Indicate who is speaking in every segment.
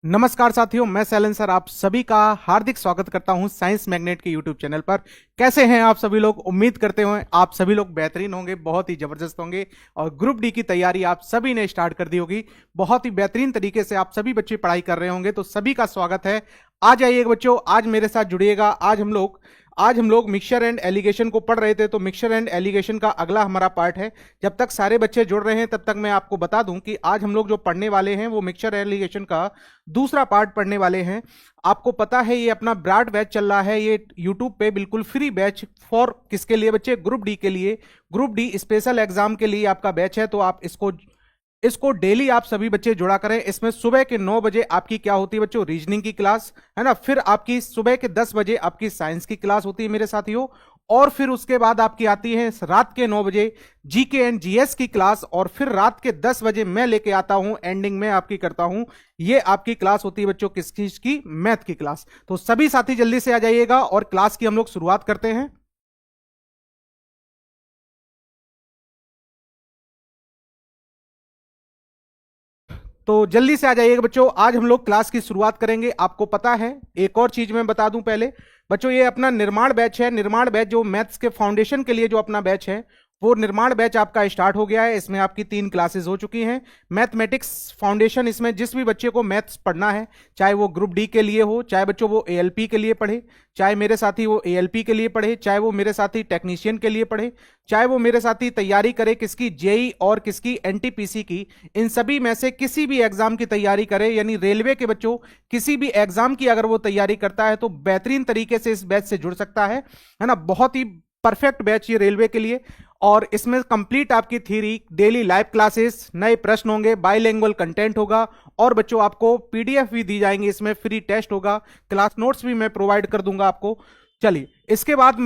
Speaker 1: नमस्कार साथियों, मैं सैलन सर आप सभी का हार्दिक स्वागत करता हूं साइंस मैग्नेट के यूट्यूब चैनल पर। कैसे हैं आप सभी लोग? उम्मीद करते हैं आप सभी लोग बेहतरीन होंगे, बहुत ही जबरदस्त होंगे और ग्रुप डी की तैयारी आप सभी ने स्टार्ट कर दी होगी। बहुत ही बेहतरीन तरीके से आप सभी बच्चे पढ़ाई कर रहे होंगे, तो सभी का स्वागत है। आ जाइएगा बच्चों, आज मेरे साथ जुड़िएगा। आज हम लोग मिक्सचर एंड एलिगेशन को पढ़ रहे थे, तो मिक्सचर एंड एलिगेशन का अगला हमारा पार्ट है। जब तक सारे बच्चे जुड़ रहे हैं तब तक मैं आपको बता दूं कि आज हम लोग जो पढ़ने वाले हैं वो मिक्सचर एलिगेशन का दूसरा पार्ट पढ़ने वाले हैं। आपको पता है ये अपना ब्रॉड बैच चल रहा है, ये यूट्यूब पे बिल्कुल फ्री बैच फॉर किसके लिए बच्चे? ग्रुप डी के लिए, ग्रुप डी स्पेशल एग्जाम के लिए आपका बैच है। तो आप इसको डेली आप सभी बच्चे जुड़ा करें। इसमें सुबह के 9 बजे आपकी क्या होती है बच्चों? रीजनिंग की क्लास है ना। फिर आपकी सुबह के 10 बजे आपकी साइंस की क्लास होती है मेरे साथियों। और फिर उसके बाद आपकी आती है रात के 9 बजे जीके एंड जीएस की क्लास। और फिर रात के 10 बजे मैं लेके आता हूं, एंडिंग में आपकी करता हूं, ये आपकी क्लास होती है बच्चों किस चीज की? मैथ की क्लास। तो सभी साथी जल्दी से आ जाइएगा और क्लास की हम लोग शुरुआत करते हैं। तो जल्दी से आ जाइएगा बच्चों, आज हम लोग क्लास की शुरुआत करेंगे। आपको पता है, एक और चीज मैं बता दूं पहले बच्चों, ये अपना निर्माण बैच है। निर्माण बैच जो मैथ्स के फाउंडेशन के लिए जो अपना बैच है, वो निर्माण बैच आपका स्टार्ट हो गया है। इसमें आपकी 3 क्लासेस हो चुकी हैं। मैथमेटिक्स फाउंडेशन, इसमें जिस भी बच्चे को मैथ्स पढ़ना है, चाहे वो ग्रुप डी के लिए हो, चाहे बच्चों वो एएलपी के लिए पढ़े, चाहे मेरे साथी वो एएलपी के लिए पढ़े, चाहे वो मेरे साथी टेक्नीशियन के लिए पढ़े, चाहे वो मेरे साथी तैयारी करे किसकी? जेई और किसकी? एनटीपीसी की। इन सभी में से किसी भी एग्जाम की तैयारी करे, यानी रेलवे के बच्चों किसी भी एग्जाम की अगर वो तैयारी करता है तो बेहतरीन तरीके से इस बैच से जुड़ सकता है ना। बहुत ही परफेक्ट बैच ये रेलवे के लिए। और इसमें कंप्लीट आपकी थ्योरी, डेली लाइव क्लासेस, नए प्रश्न होंगे, बाइलिंगुअल कंटेंट होगा और बच्चों आपको पीडीएफ भी दी जाएंगी, इसमें फ्री टेस्ट होगा, क्लास नोट्स भी मैं प्रोवाइड कर दूंगा आपको। चलिए, इसके बाद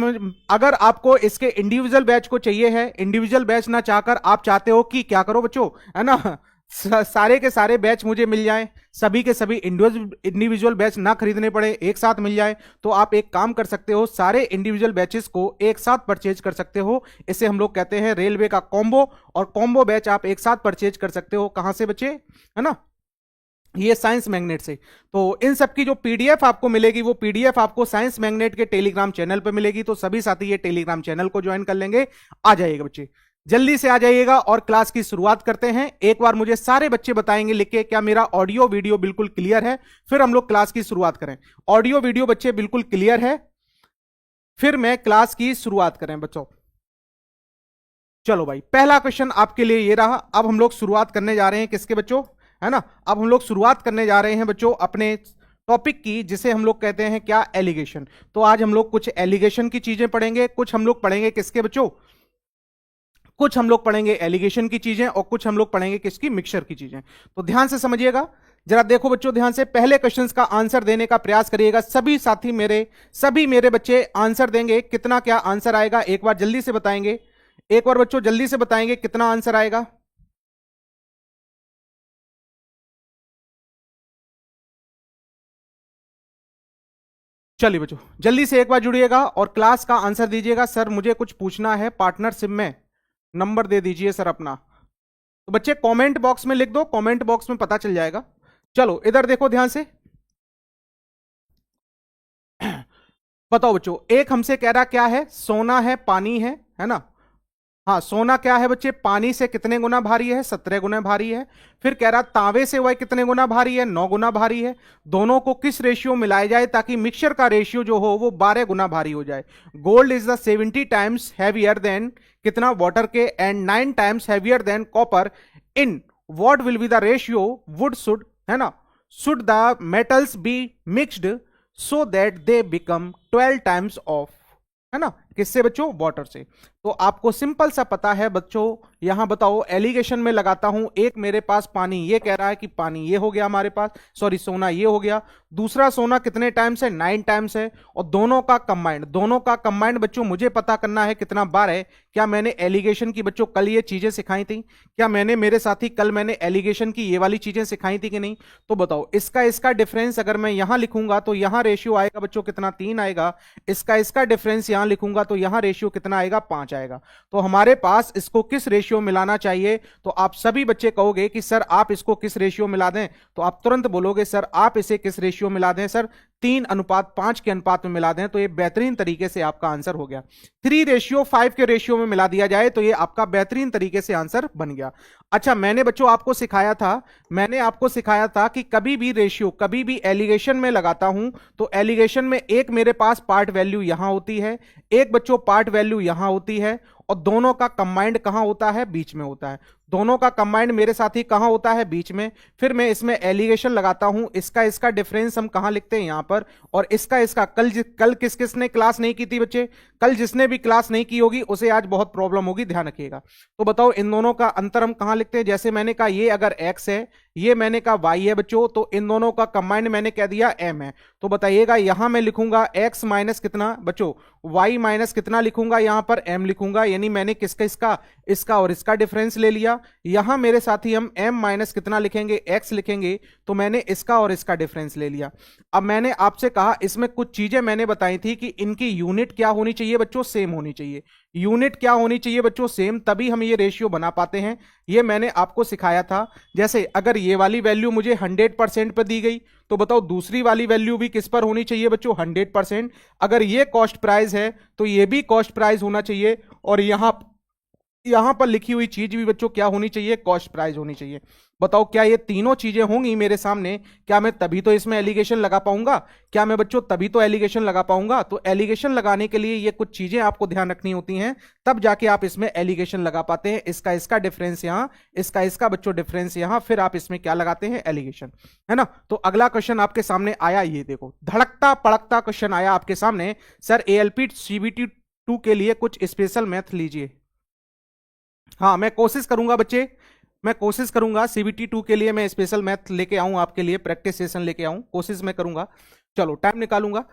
Speaker 1: अगर आपको इसके इंडिविजुअल बैच को चाहिए है, इंडिविजुअल बैच ना चाहकर आप चाहते हो कि क्या करो बच्चों, है ना, सारे के सारे बैच मुझे मिल जाएं, सभी के सभी इंडिविजुअल बैच ना खरीदने पड़े, एक साथ मिल जाए, तो आप एक काम कर सकते हो, सारे इंडिविजुअल बैचेस को एक साथ परचेज कर सकते हो। इसे हम लोग कहते हैं रेलवे का कॉम्बो। और कॉम्बो बैच आप एक साथ परचेज कर सकते हो कहां से बच्चे? है ना, ये साइंस मैग्नेट से। तो इन सब की जो पीडीएफ आपको मिलेगी, वो पीडीएफ आपको साइंस मैग्नेट के टेलीग्राम चैनल पर मिलेगी। तो सभी साथी ये टेलीग्राम चैनल को ज्वाइन कर लेंगे। आ जाइएगा बच्चे, जल्दी से आ जाइएगा और क्लास की शुरुआत करते हैं। एक बार मुझे सारे बच्चे बताएंगे लिख के, क्या मेरा ऑडियो वीडियो बिल्कुल क्लियर है? फिर हम लोग क्लास की शुरुआत करें। ऑडियो वीडियो बच्चे बिल्कुल क्लियर है? फिर मैं क्लास की शुरुआत करें बच्चों। चलो भाई, पहला क्वेश्चन आपके लिए ये रहा। अब हम लोग शुरुआत करने जा रहे हैं किसके बच्चों? है ना, अब हम लोग शुरुआत करने जा रहे हैं बच्चों अपने टॉपिक की, जिसे हम लोग कहते हैं क्या? एलिगेशन। तो आज हम लोग कुछ एलिगेशन की चीजें पढ़ेंगे, कुछ हम लोग पढ़ेंगे किसके बच्चों? कुछ हम लोग पढ़ेंगे एलिगेशन की चीजें और कुछ हम लोग पढ़ेंगे किसकी? मिक्सचर की चीजें। तो ध्यान से समझिएगा जरा। देखो बच्चों, ध्यान से पहले क्वेश्चन का आंसर देने का प्रयास करिएगा। सभी साथी सभी मेरे बच्चे आंसर देंगे। कितना क्या आंसर आएगा एक बार जल्दी से बताएंगे? एक बार बच्चों जल्दी से बताएंगे कितना आंसर आएगा? चलिए बच्चों, जल्दी से एक बार जुड़िएगा और क्लास का आंसर दीजिएगा। सर मुझे कुछ पूछना है पार्टनरशिप में, नंबर दे दीजिए सर अपना। तो बच्चे कमेंट बॉक्स में लिख दो, कमेंट बॉक्स में पता चल जाएगा। चलो इधर देखो ध्यान से। बताओ बच्चों, एक हमसे कह रहा क्या है? सोना है, पानी है ना। हाँ, सोना क्या है बच्चे? पानी से कितने गुना भारी है? 17 गुना भारी है। फिर कह रहा तांबे से वह कितने गुना भारी है? 9 गुना भारी है। दोनों को किस रेशियो मिलाया जाए ताकि मिक्सचर का रेशियो जो हो वो 12 गुना भारी हो जाए? Gold is the 70 times heavier than कितना? वाटर के, and 9 times heavier than copper. In what will be the ratio would should, है ना, should the metals be mixed so that they become 12 times of, है ना, किससे बच्चों? Water से। तो आपको सिंपल सा पता है बच्चों। यहां बताओ, एलिगेशन में लगाता हूं, एक मेरे पास पानी, ये कह रहा है कि पानी ये हो गया हमारे पास, सॉरी सोना ये हो गया। दूसरा सोना कितने टाइम्स है? 9 टाइम्स है। और दोनों का कंबाइंड बच्चों मुझे पता करना है कितना बार है। क्या मैंने एलिगेशन की बच्चों कल ये चीजें सिखाई थी? क्या मैंने मेरे साथी कल मैंने एलिगेशन की ये वाली चीजें सिखाई थी कि नहीं? तो बताओ, इसका डिफरेंस अगर मैं यहां लिखूंगा तो यहां रेशियो आएगा बच्चों कितना? 3 आएगा। इसका डिफरेंस यहां लिखूंगा मिलाऊंगा तो यहां रेशियो कितना आएगा, 5 आएगा। तो हमारे पास इसको किस रेशियो मिलाना चाहिए, तो आप सभी बच्चे कहोगे कि सर आप इसको किस रेशियो मिला दें, तो आप तुरंत बोलोगे सर आप इसे किस रेशियो मिला दें, सर 3:5 के अनुपात में मिला दें, तो ये बेहतरीन तरीके से आपका आंसर हो गया। 3:5 के रेशियो में मिला दिया जाए तो ये आपका बेहतरीन तरीके से आंसर बन गया। अच्छा, मैंने बच्चों आपको सिखाया था कि कभी भी रेशियो, कभी भी एलिगेशन में लगाता हूं तो एलिगेशन में एक मेरे पास पार्ट वैल्यू यहां होती है, एक बच्चों पार्ट वैल्यू यहां होती है, और दोनों का कंबाइंड कहां होता है, बीच में होता है। दोनों का कंबाइंड मेरे साथी कहां होता है, बीच में। फिर मैं इसमें एलिगेशन लगाता हूं, इसका डिफरेंस हम कहां लिखते हैं, यहां पर, और इसका कल किस किसने क्लास नहीं की थी बच्चे, कल जिसने भी क्लास नहीं की होगी उसे आज बहुत प्रॉब्लम होगी, ध्यान रखिएगा। तो बताओ इन दोनों का अंतर हम कहां लिखते हैं, जैसे मैंने कहा ये अगर x है, ये मैंने कहा y है बच्चों, तो इन दोनों का कंबाइंड मैंने कह दिया m है। तो बताइएगा यहां मैं लिखूंगा x माइनस कितना बच्चों, y माइनस कितना लिखूंगा, यहां पर m लिखूंगा, यानी मैंने इसका और इसका डिफरेंस ले लिया। यहां मेरे साथी हम m माइनस कितना लिखेंगे, x लिखेंगे, तो मैंने इसका और इसका डिफरेंस ले लिया। अब मैंने आपसे कहा इसमें कुछ चीजें मैंने बताई थी कि इनकी यूनिट क्या होनी चाहिए बच्चों, सेम होनी चाहिए। यूनिट क्या होनी चाहिए बच्चों, सेम, तभी हम ये रेशियो बना पाते हैं। ये मैंने आपको सिखाया था। जैसे अगर ये वाली वैल्यू मुझे 100% पर दी गई तो बताओ दूसरी वाली वैल्यू भी किस पर होनी चाहिए बच्चों, 100%। अगर ये कॉस्ट प्राइस है तो ये भी कॉस्ट प्राइस होना चाहिए, और यहां पर लिखी हुई चीज भी बच्चों क्या होनी चाहिए, कॉस्ट प्राइस होनी चाहिए। बताओ क्या ये तीनों चीजें होंगी मेरे सामने, क्या मैं तभी तो इसमें एलिगेशन लगा पाऊंगा, क्या मैं बच्चों तभी तो एलिगेशन लगा पाऊंगा। तो एलिगेशन लगाने के लिए ये कुछ चीजें आपको ध्यान रखनी होती हैं, तब जाके आप इसमें एलिगेशन लगा पाते हैं। इसका डिफरेंस यहां, इसका बच्चों डिफरेंस यहां, फिर आप इसमें क्या लगाते हैं, एलिगेशन, है ना। तो अगला क्वेश्चन आपके सामने आया, ये देखो धड़कता पड़कता क्वेश्चन आया आपके सामने, सर एएलपी सीबीटी 2 के लिए कुछ स्पेशल मैथ लीजिए। हाँ मैं कोशिश करूंगा बच्चे, मैं कोशिश करूंगा सीबीटी 2 के लिए मैं स्पेशल मैथ लेके आऊं आपके लिए, प्रैक्टिस सेशन लेके आऊं, कोशिश मैं करूंगा। चलो टाइम निकालूंगा,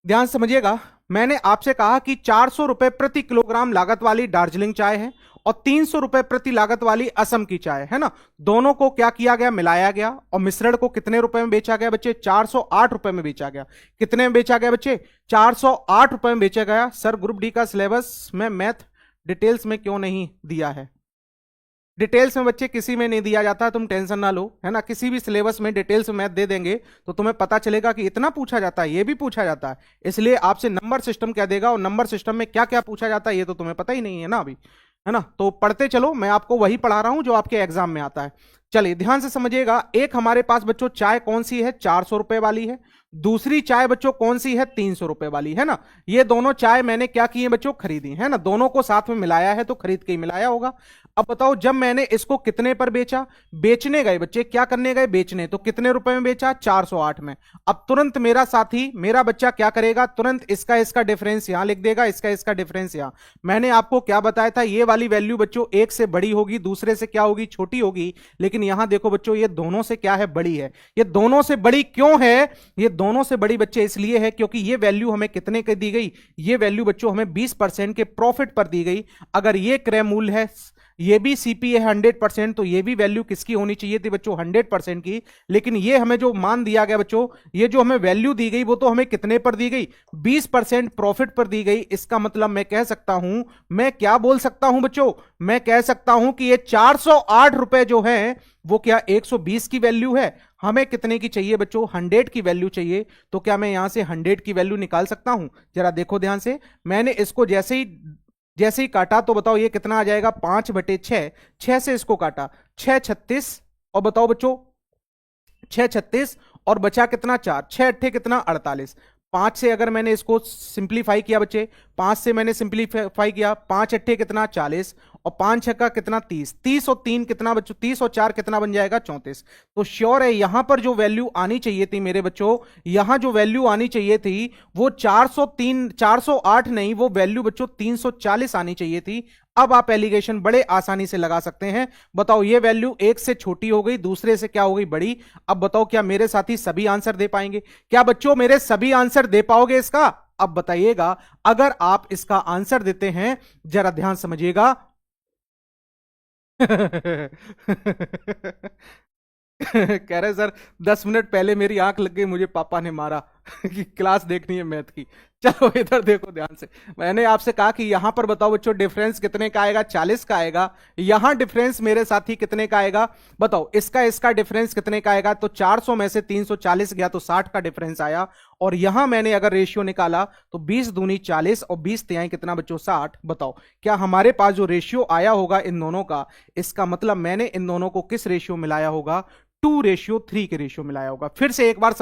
Speaker 1: ध्यान समझिएगा। मैंने आपसे कहा कि 400 रुपए प्रति किलोग्राम लागत वाली दार्जिलिंग चाय है और 300 रुपए प्रति लागत वाली असम की चाय है ना। दोनों को क्या किया गया, मिलाया गया, और मिश्रण को कितने रुपए में बेचा गया बच्चे, 408 रुपए में बेचा गया। कितने में बेचा गया बच्चे, 408 रुपए में बेचा गया। सर ग्रुप डी का सिलेबस में मैथ डिटेल्स में क्यों नहीं दिया है, डिटेल्स में बच्चे किसी में नहीं दिया जाता, तुम टेंशन ना लो, है ना। किसी भी सिलेबस में डिटेल्स में मैथ दे देंगे तो तुम्हें पता चलेगा कि इतना पूछा जाता है, ये भी पूछा जाता है। इसलिए आपसे नंबर सिस्टम क्या देगा, और नंबर सिस्टम में क्या क्या पूछा जाता है ये तो तुम्हें पता ही नहीं है ना अभी, है ना। तो पढ़ते चलो, मैं आपको वही पढ़ा रहा हूं जो आपके एग्जाम में आता है। चलिए ध्यान से समझिएगा। एक हमारे पास बच्चों चाय कौन सी है, 400 रुपए वाली है। दूसरी चाय बच्चों कौन सी है, 300 रुपए वाली, है ना। ये दोनों चाय मैंने क्या की है बच्चों, खरीदी है ना। दोनों को साथ में मिलाया है तो खरीद के ही मिलाया होगा। अब बताओ जब मैंने इसको कितने पर बेचा, बेचने गए बच्चे, क्या करने गए, बेचने, तो कितने रुपए में बेचा, 408 में। अब तुरंत मेरा साथी, मेरा बच्चा क्या करेगा, तुरंत इसका डिफरेंस यहां लिख देगा, इसका डिफरेंस यहां। मैंने आपको क्या बताया था, ये वाली वैल्यू बच्चों एक से बड़ी होगी, दूसरे से क्या होगी, छोटी होगी। लेकिन यहां देखो बच्चों ये दोनों से क्या है, बड़ी है। ये दोनों से बड़ी क्यों है, ये दोनों से बड़ी बच्चे इसलिए है क्योंकि ये वैल्यू हमें कितने की दी गई, ये वैल्यू बच्चों हमें 20% के प्रॉफिट पर दी गई। अगर ये क्रय मूल्य है, ये भी सीपी है 100%, तो ये भी वैल्यू किसकी होनी चाहिए थी बच्चों, 100% की। लेकिन ये हमें जो मान दिया गया बच्चों, ये जो हमें वैल्यू दी गई वो तो हमें कितने पर दी गई, 20% प्रॉफिट पर दी गई। इसका मतलब मैं कह सकता हूं, मैं क्या बोल सकता हूं बच्चों, मैं कह सकता हूं कि ये 408 रुपए जो है वो क्या 120 की वैल्यू है। हमें कितने की चाहिए बच्चों, 100 की वैल्यू चाहिए। तो क्या मैं यहां से 100 की वैल्यू निकाल सकता हूं, जरा देखो ध्यान से। मैंने इसको जैसे ही काटा तो बताओ ये कितना आ जाएगा, 5/6, 6 से इसको काटा, 6 36, और बताओ बच्चों 6 36 और बचा कितना, 4, 6 अट्ठे कितना, 48। 5 से अगर मैंने इसको सिंप्लीफाई किया बच्चे, 5 से मैंने सिंप्लीफाई किया, 5 अट्ठे कितना, 40, और 5 छक्का कितना, 30, 30 और 3 कितना बच्चों, 30 और 4 कितना बन जाएगा, 34। तो श्योर है यहां पर जो वैल्यू आनी चाहिए थी मेरे बच्चों, यहां जो वैल्यू आनी चाहिए थी वो 403 408 नहीं, वो वैल्यू बच्चों 340 आनी चाहिए थी। अब आप एलिगेशन बड़े आसानी से लगा सकते हैं। बताओ ये वैल्यू एक से छोटी हो गई, दूसरे से क्या हो गई, बड़ी। अब बताओ क्या मेरे साथी सभी आंसर दे पाएंगे, क्या बच्चों मेरे सभी आंसर दे पाओगे इसका। अब बताइएगा अगर आप इसका आंसर देते हैं, जरा ध्यान समझिएगा। कह रहे सर 10 मिनट पहले मेरी आंख लग गई, मुझे पापा ने मारा। कि क्लास देखनी है मैथ की। चलो इधर देखो ध्यान से, मैंने आपसे कहा कि यहां पर बताओ बच्चों डिफरेंस कितने का आएगा, 40 का आएगा। यहां डिफरेंस मेरे साथी कितने का आएगा बताओ, इसका डिफरेंस कितने का आएगा, तो 400 में से 340 गया तो 60 का डिफरेंस आया। और यहां मैंने अगर रेशियो निकाला तो 20 दूनी 40 और 20 तिहाई कितना बच्चों 60। बताओ क्या हमारे पास जो रेशियो आया होगा इन दोनों का, इसका मतलब मैंने इन दोनों को किस रेशियो मिलाया होगा, 2:3 के रेशियो मिलाया होगा। फिर से एक बार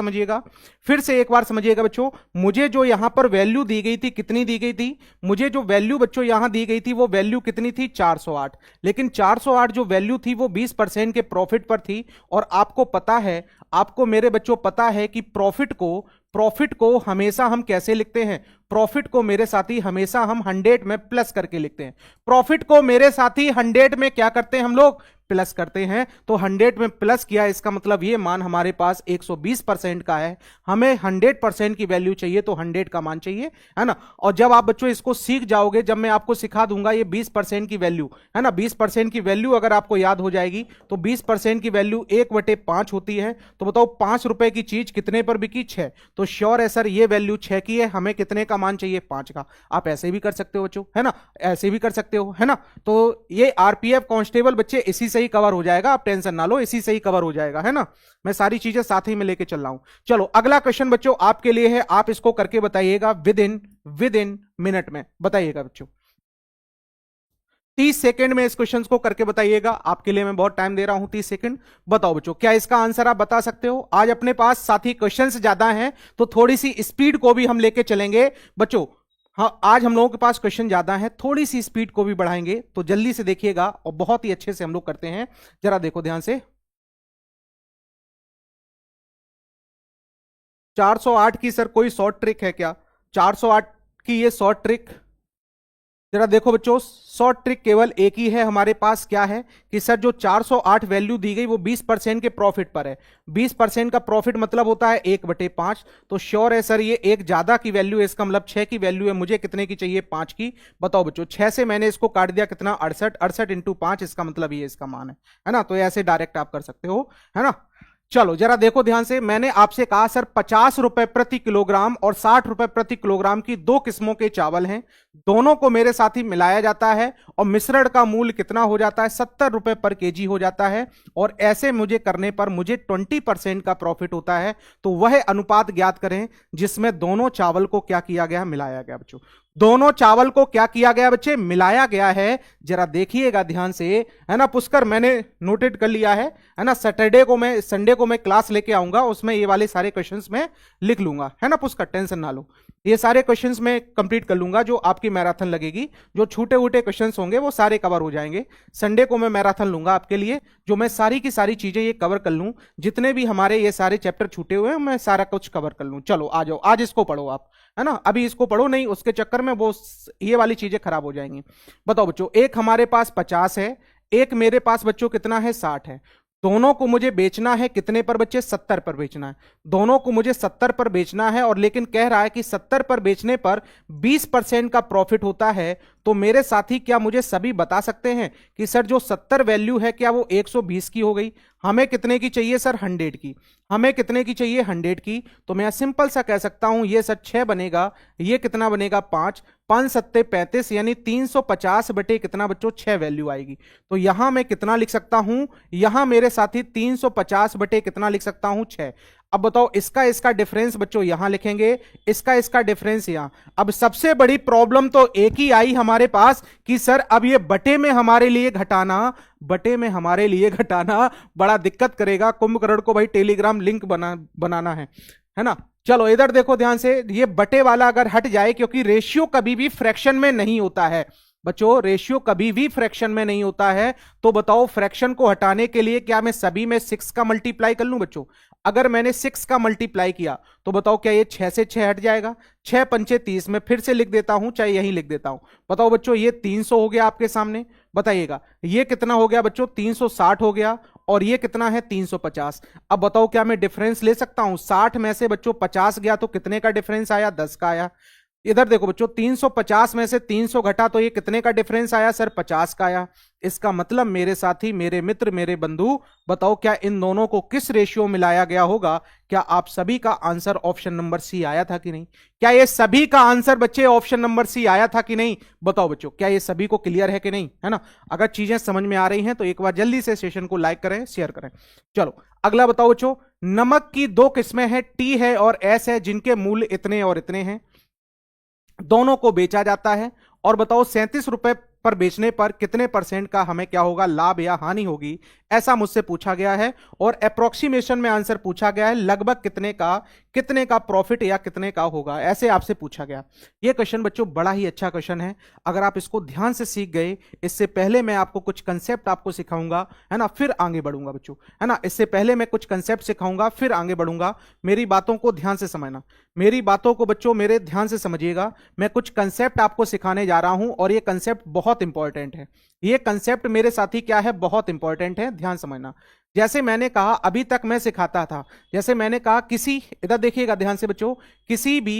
Speaker 1: समझिएगा बच्चों, मुझे जो यहां पर वैल्यू दी गई थी कितनी दी गई थी, मुझे जो वैल्यू बच्चों यहां दी गई थी वो वैल्यू कितनी थी 408। लेकिन 408 जो वैल्यू थी वो 20% के प्रॉफिट पर थी। और आपको पता है, आपको मेरे बच्चों पता है कि प्रॉफिट को हमेशा हम कैसे लिखते हैं, प्रॉफिट को मेरे साथी हमेशा हम 100 में प्लस करके लिखते हैं। प्रॉफिट को मेरे साथी 100 में क्या करते हैं हम लोग, प्लस करते हैं। तो 100 में प्लस किया, इसका मतलब ये मान हमारे पास 120% का है। हमें 100% की वैल्यू चाहिए तो 100 का मान चाहिए, है ना। और जब आप बच्चों इसको सीख जाओगे, जब मैं आपको सिखा दूंगा ये 20% की वैल्यू, है ना, 20% की वैल्यू अगर आपको याद हो जाएगी तो 20% की वैल्यू 1/5 होती है। तो बताओ 5 रुपए की चीज कितने पर बिकी, 6। तो श्योर है सर ये वैल्यू 6 की है, हमें कितने का मान चाहिए, 5 का। आप ऐसे भी कर सकते हो बच्चों, है ना, ऐसे भी कर सकते हो, है ना। तो ये आरपीएफ कांस्टेबल बच्चे इसी से ही कवर हो जाएगा, आप टेंशन ना लो, इसी से ही कवर हो जाएगा, है ना। मैं सारी चीजें साथ ही में लेके चल रहा हूं। चलो अगला क्वेश्चन बच्चों आपके लिए है, आप इसको करके बताइएगा विद इन मिनट में बताइएगा बच्चों। 30 सेकंड में इस क्वेश्चन को करके बताइएगा, आपके लिए मैं बहुत टाइम दे रहा हूं 30 सेकंड। बताओ बच्चों क्या इसका आंसर आप बता सकते हो। आज अपने पास साथी क्वेश्चंस ज्यादा हैं तो थोड़ी सी स्पीड को भी हम लेके चलेंगे बच्चों। हाँ आज हम लोगों के पास क्वेश्चन ज्यादा है, थोड़ी सी स्पीड को भी बढ़ाएंगे, तो जल्दी से देखिएगा और बहुत ही अच्छे से हम लोग करते हैं। जरा देखो ध्यान से, 408 की सर कोई शॉर्ट ट्रिक है क्या, 408 की ये शॉर्ट ट्रिक, जरा देखो बच्चों शॉर्ट ट्रिक केवल एक ही है हमारे पास, क्या है कि सर जो 408 वैल्यू दी गई वो 20% के प्रॉफिट पर है। 20% का प्रॉफिट मतलब होता है 1/5। तो श्योर है सर ये एक ज्यादा की वैल्यू है, इसका मतलब 6 की वैल्यू है, मुझे कितने की चाहिए, 5 की। बताओ बच्चों 6 से मैंने इसको काट दिया कितना, 68, 68 इंटू 5, इसका मतलब ये इसका मान है ना। तो ऐसे डायरेक्ट आप कर सकते हो, है ना। चलो जरा देखो ध्यान से, मैंने आपसे कहा सर 50 रुपए प्रति किलोग्राम और 60 रुपए प्रति किलोग्राम की दो किस्मों के चावल हैं, दोनों को मेरे साथ ही मिलाया जाता है और मिश्रण का मूल्य कितना हो जाता है, 70 रुपए पर केजी हो जाता है। और ऐसे मुझे करने पर मुझे 20% का प्रॉफिट होता है। तो वह अनुपात ज्ञात करें जिसमें दोनों चावल को क्या किया गया, मिलाया गया बच्चों। दोनों चावल को क्या किया गया बच्चे, मिलाया गया है। जरा देखिएगा ध्यान से, है ना पुष्कर, मैंने नोटेड कर लिया है ना। संडे को मैं क्लास लेके आऊंगा, उसमें ये वाले सारे क्वेश्चंस में लिख लूंगा, है ना पुष्कर, टेंशन ना लो। ये सारे क्वेश्चंस में कंप्लीट कर लूंगा, जो आपकी मैराथन लगेगी, जो छूटे उटे क्वेश्चंस होंगे वो सारे कवर हो जाएंगे। संडे को मैं मैराथन लूंगा आपके लिए, जो मैं सारी की सारी चीजें ये कवर कर लूं, जितने भी हमारे ये सारे चैप्टर छूटे हुए हैं मैं सारा कुछ कवर कर लूं। चलो आ जाओ, आज इसको पढ़ो आप, है ना, अभी इसको पढ़ो नहीं, उसके चक्कर में वो ये वाली चीजें खराब हो जाएंगी। बताओ बच्चों, एक हमारे पास 50 है, एक मेरे पास बच्चों कितना है, 60 है। दोनों को मुझे बेचना है कितने पर बच्चे, 70 पर बेचना है। दोनों को मुझे 70 पर बेचना है, और लेकिन कह रहा है कि 70 पर बेचने पर 20% का प्रॉफिट होता है। तो मेरे साथी क्या मुझे सभी बता सकते हैं कि सर जो 70 वैल्यू है क्या वो 120 की हो गई, हमें कितने की चाहिए सर, 100 की। हमें कितने की चाहिए, 100 की। तो मैं सिंपल सा कह सकता हूं ये सर 6 बनेगा, ये कितना बनेगा, 5, 5 सत्ते 35, यानी 350 बटे कितना बच्चों, 6 वैल्यू आएगी। तो यहां मैं कितना लिख सकता हूं, यहां मेरे साथी 350 बटे कितना लिख सकता हूं, 6। अब बताओ इसका डिफरेंस बच्चों यहां लिखेंगे, इसका डिफरेंस यहां। अब सबसे बड़ी प्रॉब्लम तो एक ही आई हमारे पास कि सर अब ये बटे में हमारे लिए घटाना बड़ा दिक्कत करेगा। कुंभकर्ण को भाई टेलीग्राम लिंक बनाना है ना। चलो इधर देखो ध्यान से, ये बटे वाला अगर हट जाए, क्योंकि रेशियो कभी भी फ्रैक्शन में नहीं होता है बच्चों, रेशियो कभी भी फ्रैक्शन में नहीं होता है। तो बताओ फ्रैक्शन को हटाने के लिए क्या मैं सभी में 6 का मल्टीप्लाई कर लूं बच्चों। अगर मैंने 6 का मल्टीप्लाई किया तो बताओ क्या ये 6 से 6 हट जाएगा, 6 पंचे 30, में फिर से लिख देता हूं, चाहे यहीं लिख देता हूं। बताओ बच्चों ये 300 हो गया आपके सामने, बताइएगा ये कितना हो गया बच्चों, 360 हो गया, और ये कितना है 350। अब बताओ क्या मैं डिफरेंस ले सकता हूं, 60 में से बच्चों 50 गया तो कितने का डिफरेंस आया, 10 का आया। इधर देखो बच्चों, 350 में से 300 घटा तो ये कितने का डिफरेंस आया सर? 50 का आया। इसका मतलब मेरे साथी, मेरे मित्र, मेरे बंधु, बताओ क्या इन दोनों को किस रेशियो में लाया गया होगा? क्या आप सभी का आंसर ऑप्शन नंबर सी आया था कि नहीं? क्या ये सभी का आंसर बच्चे ऑप्शन नंबर सी आया था कि नहीं? बताओ बच्चों, क्या ये सभी को क्लियर है कि नहीं, है ना? अगर चीजें समझ में आ रही हैं तो एक बार जल्दी से सेशन को लाइक करें, शेयर करें। चलो अगला बताओ बच्चों, नमक की दो किस्में हैं, टी है और एस है, जिनके मूल्य इतने और इतने हैं, दोनों को बेचा जाता है, और बताओ 37 रुपए पर बेचने पर कितने परसेंट का हमें क्या होगा, लाभ या हानि होगी? ऐसा मुझसे पूछा गया है, और अप्रोक्सीमेशन में आंसर पूछा गया है, लगभग कितने का प्रॉफिट या कितने का होगा, ऐसे आपसे पूछा गया। यह क्वेश्चन बच्चों बड़ा ही अच्छा क्वेश्चन है। अगर आप इसको ध्यान से सीख गए, इससे पहले मैं आपको कुछ कंसेप्ट आपको सिखाऊंगा, है ना, फिर आगे बढ़ूंगा बच्चों, है ना। इससे पहले मैं कुछ कंसेप्ट सिखाऊंगा, फिर आगे बढ़ूंगा। मेरी बातों को ध्यान से समझना, मेरी बातों को बच्चों मेरे ध्यान से समझिएगा। मैं कुछ कंसेप्ट आपको सिखाने जा रहा हूं, और ये कंसेप्ट बहुत इंपॉर्टेंट है। ये कंसेप्ट मेरे साथी क्या है, बहुत इंपॉर्टेंट है, ध्यान समझना। जैसे मैंने कहा अभी तक मैं सिखाता था, जैसे मैंने कहा किसी, इधर देखिएगा ध्यान से बच्चों, किसी भी,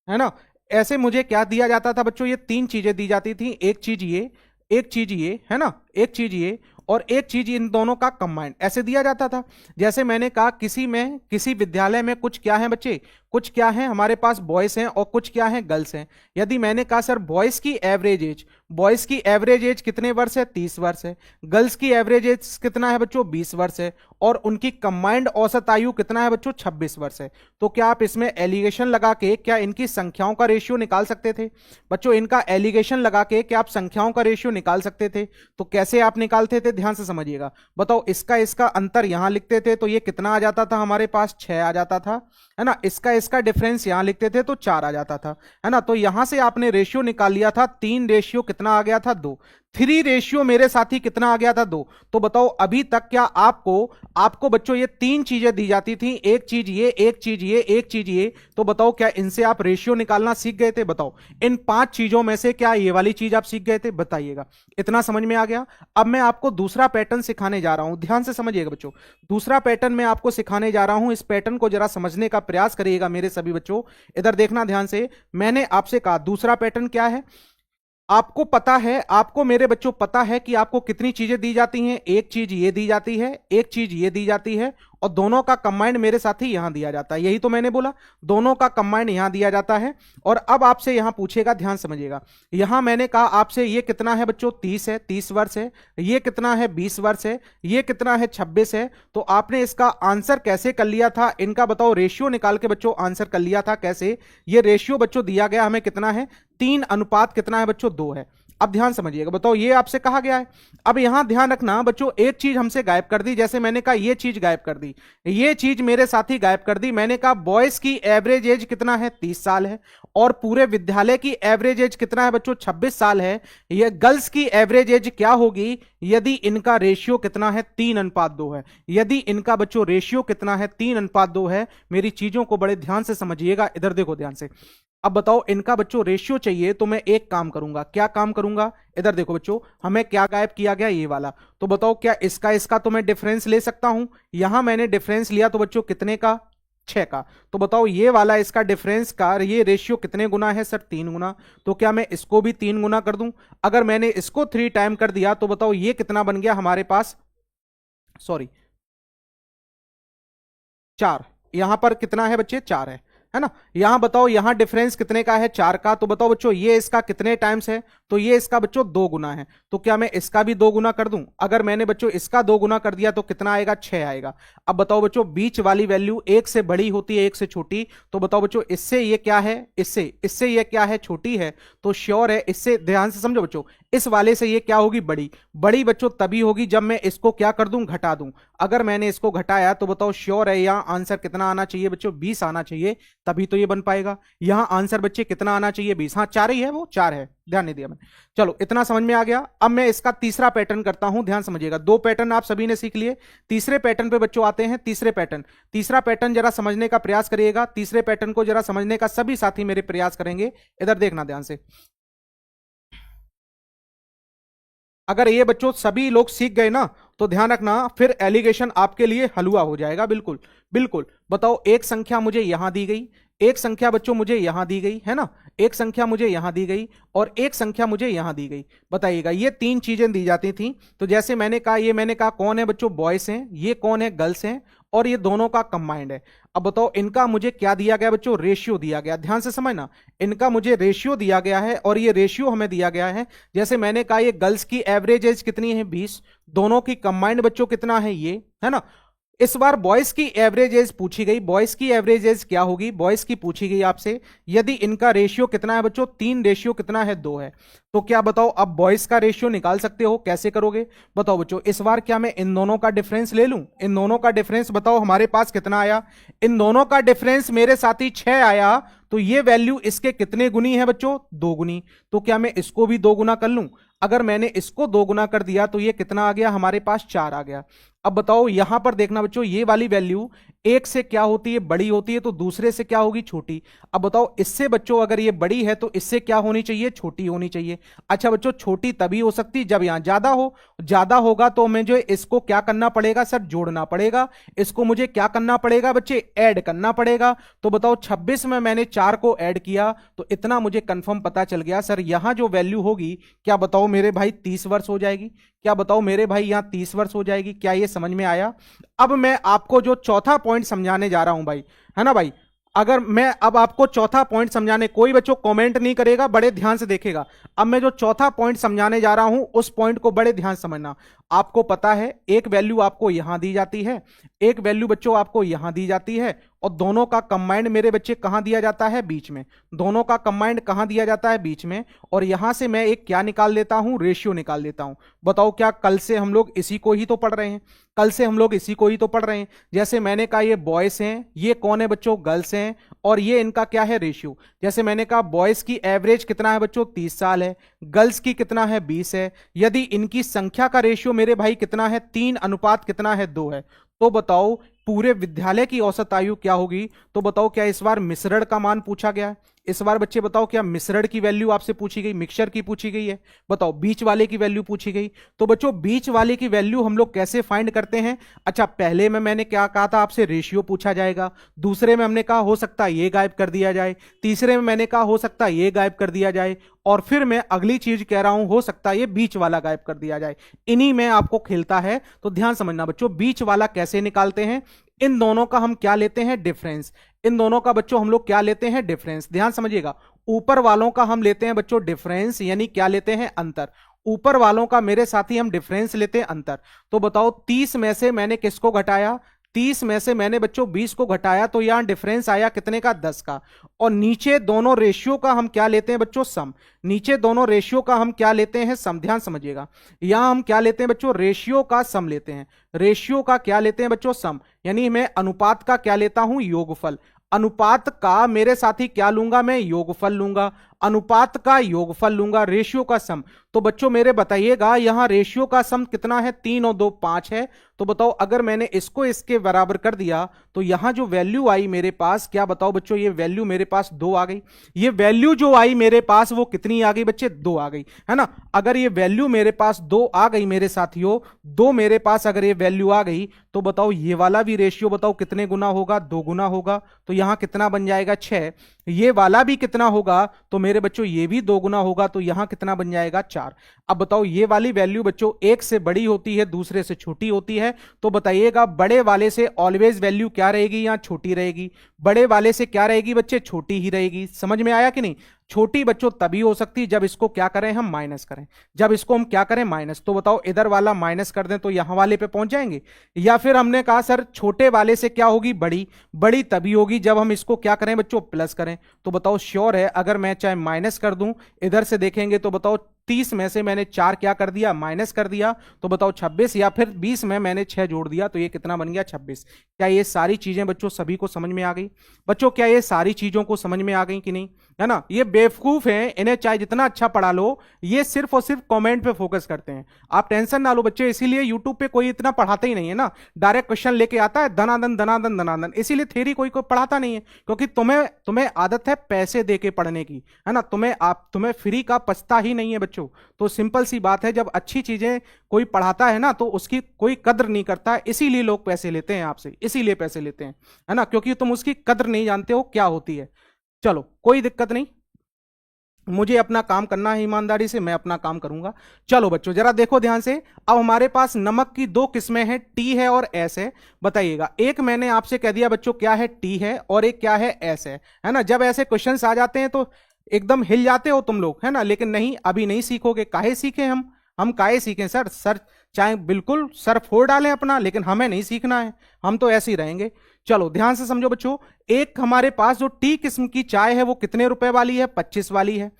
Speaker 1: है ना, ऐसे मुझे क्या दिया जाता था बच्चों, ये तीन चीजें दी जाती थी, एक चीज ये, एक चीज ये, है ना, एक चीज ये, और एक चीज इन दोनों का कंबाइंड, ऐसे दिया जाता था। जैसे मैंने कहा किसी विद्यालय में कुछ क्या है बच्चे, कुछ क्या है हमारे पास बॉयज हैं और कुछ क्या है गर्ल्स हैं। यदि मैंने कहा सर बॉयज की एवरेज एज कितने वर्ष है, 30 वर्ष है, गर्ल्स की एवरेज एज कितना है बच्चों, 20 वर्ष है, और उनकी कंबाइंड औसत आयु कितना है बच्चों, 26 वर्ष है। तो क्या आप इसमें एलिगेशन लगा के क्या इनकी संख्याओं का रेशियो निकाल सकते थे बच्चों? इनका एलिगेशन लगा के क्या आप संख्याओं का रेशियो निकाल सकते थे? तो कैसे आप निकालते थे, ध्यान से समझिएगा। बताओ इसका अंतर यहां लिखते थे तो ये कितना आ जाता था हमारे पास, 6 आ जाता था, है ना। इसका डिफरेंस यहां लिखते थे तो 4 आ जाता था, है ना। तो यहां से आपने रेशियो निकाल लिया था, 3 रेशियो कितना आ गया था, 2। 3 रेशियो मेरे साथी कितना आ गया था, 2। तो बताओ अभी तक क्या आपको बच्चों ये तीन चीजें दी जाती थी, एक चीज ये, एक चीज ये, एक चीज ये, तो बताओ क्या इनसे आप रेशियो निकालना सीख गए थे? बताओ इन 5 चीजों में से क्या ये वाली चीज आप सीख गए थे? बताइएगा। इतना समझ में आ गया? अब मैं आपको दूसरा पैटर्न सिखाने जा रहा हूं, ध्यान से समझिएगा बच्चों। दूसरा पैटर्न मैं आपको सिखाने जा रहा हूं, इस पैटर्न को जरा समझने का प्रयास करिएगा मेरे सभी बच्चों। इधर देखना ध्यान से, मैंने आपसे कहा दूसरा पैटर्न क्या है। आपको पता है, आपको मेरे बच्चों पता है कि आपको कितनी चीजें दी जाती हैं, एक चीज ये दी जाती है, एक चीज ये दी जाती है, और दोनों का कंबाइंड मेरे साथी यहां दिया जाता है। यही तो मैंने बोला, दोनों का कंबाइंड यहां दिया जाता है। और अब आपसे यहां पूछेगा, ध्यान समझिएगा, यहां मैंने कहा आपसे ये कितना है बच्चों, 30 है, 30 वर्ष है, ये कितना है, 20 वर्ष है, ये कितना है, 26 है। तो आपने इसका आंसर कैसे कर लिया था, इनका बताओ रेशियो निकाल के बच्चों आंसर कर लिया था। कैसे? ये रेशियो बच्चों दिया गया हमें कितना है, 3 अनुपात कितना है बच्चों, 2 है। अब ध्यान समझिएगा, बताओ ये आपसे कहा गया है। अब यहां ध्यान रखना बच्चों, एक चीज हमसे गायब कर दी, जैसे मैंने कहा ये चीज गायब कर दी, ये चीज मेरे साथी गायब कर दी। मैंने कहा बॉयज की एवरेज एज कितना है, 30 साल है, और पूरे विद्यालय की एवरेज एज कितना है बच्चों, 26 साल है। ये गर्ल्स की एवरेज एज क्या होगी यदि इनका रेशियो कितना है, 3:2 है। यदि इनका बच्चों रेशियो कितना है, 3:2 है। मेरी चीजों को बड़े ध्यान से समझिएगा, इधर देखो ध्यान से। अब बताओ इनका बच्चों रेशियो चाहिए तो मैं एक काम करूंगा, क्या काम करूंगा? इधर देखो बच्चों, हमें क्या गायब किया गया, ये वाला। तो बताओ क्या इसका तो मैं डिफरेंस ले सकता हूं? यहां मैंने डिफरेंस लिया तो बच्चों कितने का, 6 का। तो बताओ ये वाला इसका डिफरेंस का ये रेशियो कितने गुना है सर, 3 गुना। तो क्या मैं इसको भी 3 गुना कर दूं? अगर मैंने इसको 3 टाइम कर दिया तो बताओ ये कितना बन गया हमारे पास, सॉरी 4। यहां पर कितना है बच्चे, 4 है ना। यहां बताओ यहां डिफरेंस कितने का है, 4 का। तो बताओ बच्चों ये इसका कितने टाइम्स है, तो ये इसका बच्चों 2 गुना है। तो क्या मैं इसका भी 2 गुना कर दूं? अगर मैंने बच्चों इसका 2 गुना कर दिया तो कितना आएगा, 6 आएगा। अब बताओ बच्चों बीच वाली वैल्यू 1 से बड़ी होती है 1 से छोटी, तो बताओ बच्चों इससे ये क्या है, इससे ये क्या है, छोटी है। तो श्योर है इससे, ध्यान से समझो बच्चों, इस वाले से ये क्या होगी, बड़ी। बड़ी बच्चों तभी होगी जब मैं इसको क्या कर दूं, घटा दूं। अगर मैंने इसको घटाया तो बताओ श्योर है यहां आंसर कितना आना चाहिए बच्चों, 20 आना चाहिए, तभी तो ये बन पाएगा। यहां आंसर बच्चे कितना आना चाहिए, 20। हाँ 4 ही है, वो 4 है, ध्यान नहीं दिया मैंने। चलो इतना समझ में आ गया। अब मैं इसका तीसरा पैटर्न करता हूं, ध्यान समझिएगा। 2 पैटर्न आप सभी ने सीख लिए, तीसरे पैटर्न पे बच्चों आते हैं। तीसरा पैटर्न जरा समझने का प्रयास करिएगा, तीसरे पैटर्न को जरा समझने का सभी साथी मेरे प्रयास करेंगे। इधर देखना ध्यान से, अगर ये बच्चों सभी लोग सीख गए ना तो ध्यान रखना फिर एलिगेशन आपके लिए हलवा हो जाएगा, बिल्कुल बिल्कुल। बताओ एक संख्या मुझे यहां दी गई, एक संख्या बच्चों मुझे यहां दी गई है ना, एक संख्या मुझे यहां दी गई और एक संख्या मुझे यहां दी गई। बताइएगा, ये तीन चीजें दी जाती थी। तो जैसे मैंने कहा, ये मैंने कहा कौन है बच्चों, बॉयज हैं, ये कौन है, गर्ल्स हैं, और ये दोनों का कंबाइंड है। अब बताओ इनका मुझे क्या दिया गया बच्चों, रेशियो दिया गया। ध्यान से समझना, इनका मुझे रेशियो दिया गया है और ये रेशियो हमें दिया गया है। जैसे मैंने कहा, ये गर्ल्स की एवरेज एज कितनी है 20, दोनों की कंबाइंड बच्चों कितना है, ये है ना। इस बार बॉयज की एवरेज एज पूछी गई, बॉयज की एवरेज एज क्या होगी, बॉयज की पूछी गई आपसे। यदि इनका रेशियो कितना है बच्चों, 3, रेशियो कितना है 2 है। तो क्या बताओ, अब बॉयज का रेशियो निकाल सकते हो, कैसे करोगे बताओ बच्चों। इस बार क्या मैं इन दोनों का डिफरेंस ले लूं, इन दोनों का डिफरेंस बताओ हमारे पास कितना आया, इन दोनों का डिफरेंस मेरे साथी 6 आया। तो ये वैल्यू इसके कितने गुनी है बच्चों, 2 गुनी। तो क्या मैं इसको भी 2 गुना कर लूं, अगर मैंने इसको 2 गुना कर दिया तो ये कितना आ गया हमारे पास, 4 आ गया। अब बताओ यहां पर देखना बच्चों, ये वाली वैल्यू एक से क्या होती है, बड़ी होती है, तो दूसरे से क्या होगी, छोटी। अब बताओ इससे बच्चों अगर ये बड़ी है तो इससे क्या होनी चाहिए, छोटी होनी चाहिए। अच्छा बच्चों, छोटी तभी हो सकती जब यहां ज्यादा हो, ज्यादा होगा तो मैं जो इसको क्या करना पड़ेगा सर, जोड़ना पड़ेगा। इसको मुझे क्या करना पड़ेगा बच्चे, ऐड करना पड़ेगा। तो बताओ 26 में मैंने 4 को ऐड किया तो इतना मुझे कंफर्म पता चल गया सर, यहां जो वैल्यू होगी, क्या बताओ मेरे भाई 30 वर्ष हो जाएगी। क्या बताओ मेरे भाई यहां 30 वर्ष हो जाएगी। क्या ये समझ में आया। अब मैं आपको जो चौथा पॉइंट समझाने जा रहा हूं भाई, है ना भाई, अगर मैं अब आपको चौथा पॉइंट समझाने, कोई बच्चों कमेंट नहीं करेगा, बड़े ध्यान से देखेगा। अब मैं जो चौथा पॉइंट समझाने जा रहा हूं उस पॉइंट को बड़े ध्यान से समझना। आपको पता है एक वैल्यू आपको यहां दी जाती है, एक वैल्यू बच्चों आपको यहां दी जाती है, और दोनों का कंबाइंड मेरे बच्चे कहां दिया जाता है, बीच में। दोनों का कंबाइंड कहां दिया जाता है, बीच में। और यहां से मैं एक क्या निकाल लेता हूं, रेशियो निकाल लेता हूं। बताओ क्या कल से हम लोग इसी को ही तो पढ़ रहे हैं, कल से हम लोग इसी को ही तो पढ़ रहे हैं। जैसे मैंने कहा ये बॉयज हैं, ये कौन है बच्चों, गर्ल्स हैं, और ये इनका क्या है, रेशियो। जैसे मैंने कहा बॉयज की एवरेज कितना है बच्चों, 30 साल है, गर्ल्स की कितना है, 20 है। यदि इनकी संख्या का रेशियो मेरे भाई कितना है, 3 अनुपात कितना है, 2 है। तो बताओ पूरे विद्यालय की औसत आयु क्या होगी। तो बताओ क्या इस बार मिश्रण का मान पूछा गया है, इस बार बच्चे बताओ क्या मिश्रण की वैल्यू आपसे पूछी गई, मिक्सचर की पूछी गई है, बताओ बीच वाले की वैल्यू पूछी गई। तो बच्चों बीच वाले की वैल्यू हम लोग कैसे फाइंड करते हैं। अच्छा पहले में मैंने क्या कहा था आपसे, रेशियो पूछा जाएगा, दूसरे में हमने कहा हो सकता है ये गायब कर दिया जाए, तीसरे में मैंने कहा हो सकता है ये गायब कर दिया जाए, और फिर मैं अगली चीज कह रहा हूं हो सकता है ये बीच वाला गायब कर दिया जाए। इन्हीं में आपको खेलता है, तो ध्यान समझना बच्चों, बीच वाला कैसे निकालते हैं। इन दोनों का हम क्या लेते हैं, डिफरेंस। इन दोनों का बच्चों हम लोग क्या लेते हैं, डिफरेंस। ध्यान समझिएगा, ऊपर वालों का हम लेते हैं बच्चों डिफरेंस, यानी क्या लेते हैं, अंतर। ऊपर वालों का मेरे साथी हम डिफरेंस लेते हैं, अंतर। तो बताओ 30 में से मैंने किसको घटाया, 30 में से मैंने बच्चों 20 को घटाया, तो यहां डिफरेंस आया कितने का, 10 का। और नीचे दोनों रेशियो का हम क्या लेते हैं बच्चों, सम। नीचे दोनों रेशियो का हम क्या लेते हैं, सम। ध्यान समझिएगा, यहां हम क्या लेते हैं बच्चों, रेशियो का सम लेते हैं। रेशियो का क्या लेते हैं बच्चों, सम। यानी मैं अनुपात का क्या लेता हूं, योगफल। अनुपात का मेरे साथी क्या लूंगा, मैं योगफल लूंगा, अनुपात का योगफल लूंगा, रेशियो का सम। तो बच्चों मेरे बताइएगा यहां रेशियो का सम कितना है, 3 और 2 5 है। तो बताओ अगर मैंने इसको इसके बराबर कर दिया तो यहां जो वैल्यू आई मेरे पास, क्या बताओ बच्चों, ये वैल्यू मेरे पास 2 आ गई। ये वैल्यू जो आई मेरे पास वो कितनी आ गई बच्चे, 2 आ गई, है ना। अगर ये वैल्यू मेरे पास 2 आ गई मेरे साथियों, 2 मेरे पास अगर ये वैल्यू आ गई, तो बताओ ये वाला भी रेशियो बताओ कितने गुना होगा, 2 गुना होगा। तो यहां कितना बन जाएगा, 6। ये वाला भी कितना होगा, तो मेरे बच्चों ये भी 2 गुना होगा, तो यहां कितना बन जाएगा, 4। अब बताओ ये वाली वैल्यू बच्चों एक से बड़ी होती है, दूसरे से छोटी होती है। तो बताइएगा बड़े वाले से ऑलवेज वैल्यू क्या रहेगी, यहां छोटी रहेगी। बड़े वाले से क्या रहेगी बच्चे, छोटी ही रहेगी। समझ में आया कि नहीं। छोटी बच्चों तभी हो सकती जब इसको क्या करें, हम माइनस करें। जब इसको हम क्या करें, माइनस। तो बताओ इधर वाला माइनस कर दें तो यहां वाले पे पहुंच जाएंगे। या फिर हमने कहा सर छोटे वाले से क्या होगी, बड़ी। बड़ी तभी होगी जब हम इसको क्या करें बच्चों, प्लस करें। तो बताओ श्योर है, अगर मैं चाहे माइनस कर दूं, इधर से देखेंगे तो बताओ 30 में से मैंने 4 क्या कर दिया, माइनस कर दिया, तो बताओ 26। या फिर 20 में मैंने 6 जोड़ दिया, तो ये कितना बन गया, 26। क्या ये सारी चीजें बच्चों सभी को समझ में आ गई। बच्चों क्या ये सारी चीजों को समझ में आ गई कि नहीं, है ना। ये बेवकूफ हैं, इन्हें चाहे जितना अच्छा पढ़ा लो, ये सिर्फ और सिर्फ कमेंट पे फोकस करते हैं। आप टेंशन ना लो बच्चे, इसीलिए यूट्यूब पे कोई इतना पढ़ाता ही नहीं है ना। डायरेक्ट क्वेश्चन लेके आता है, धनाधन धनाधन धनाधन। इसीलिए थ्योरी कोई पढ़ाता नहीं है, क्योंकि तुम्हें आदत है पैसे दे के पढ़ने की, है ना। तुम्हें फ्री का पछता ही नहीं है बच्चों। बच्चों? तो सिंपल सी बात है, जब अच्छी चीजें कोई पढ़ाता है ना तो उसकी कोई कद्र नहीं करता, इसीलिए लोग पैसे लेते हैं आपसे, इसीलिए पैसे लेते हैं, है ना, क्योंकि तुम उसकी कद्र नहीं जानते हो क्या होती है। चलो कोई दिक्कत नहीं, मुझे अपना काम करना है ईमानदारी से, मैं अपना काम करूंगा। चलो बच्चों जरा देखो ध्यान से, अब हमारे पास नमक की दो किस्में हैं, टी है और एस है। बताइएगा, एक मैंने आपसे कह दिया बच्चों क्या है, टी है, और एक क्या है, एस है ना। जब ऐसे क्वेश्चंस आ जाते हैं तो एकदम हिल जाते हो तुम लोग, है ना, लेकिन नहीं, अभी नहीं सीखोगे। काहे सीखे हम काहे सीखें सर? सर चाहे बिल्कुल सर फोड़ डालें अपना, लेकिन हमें नहीं सीखना है, हम तो ऐसे ही रहेंगे। चलो ध्यान से समझो बच्चों, एक हमारे पास जो टी किस्म की चाय है वो कितने रुपए वाली है, 25 वाली है।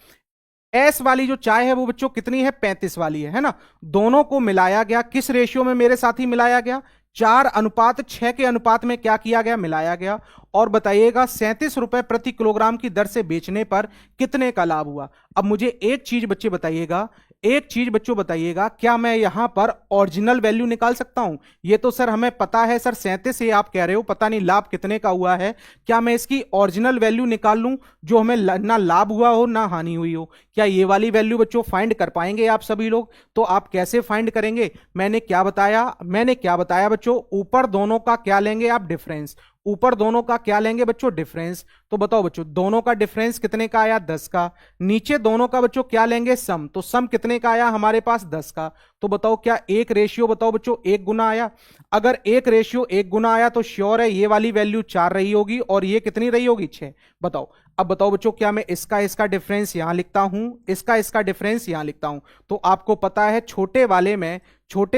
Speaker 1: एस वाली जो चाय है वो बच्चों कितनी है, 35 वाली है ना। दोनों को मिलाया गया, किस रेशियो में मेरे साथी मिलाया गया? 4:6 के अनुपात में क्या किया गया, मिलाया गया। और बताइएगा 37 रुपए प्रति किलोग्राम की दर से बेचने पर कितने का लाभ हुआ। अब मुझे एक चीज बच्चे बताइएगा, एक चीज बच्चों बताइएगा, क्या मैं यहां पर ओरिजिनल वैल्यू निकाल सकता हूं? ये तो सर हमें पता है सर, 37 से आप कह रहे हो, पता नहीं लाभ कितने का हुआ है। क्या मैं इसकी ओरिजिनल वैल्यू निकाल लूं जो हमें ना लाभ हुआ हो ना हानि हुई हो? क्या ये वाली वैल्यू बच्चों फाइंड कर पाएंगे आप सभी लोग? तो आप कैसे फाइंड करेंगे? मैंने क्या बताया बच्चों, ऊपर दोनों का क्या लेंगे आप, डिफरेंस। ऊपर दोनों का क्या लेंगे बच्चों, डिफरेंस। तो बताओ बच्चों, दोनों का डिफरेंस कितने का आया, 10 का। नीचे दोनों का बच्चों क्या लेंगे, सम। तो सम कितने का आया हमारे पास, 10 का। तो बताओ क्या एक रेशियो, बताओ बच्चों, एक गुना आया? अगर एक रेशियो एक गुना आया तो श्योर है ये वाली वैल्यू 4 रही होगी और ये कितनी रही होगी, 6। बताओ। अब बताओ बच्चों, क्या मैं इसका डिफरेंस यहां लिखता हूं, इसका डिफरेंस यहां लिखता हूं? तो आपको पता है छोटे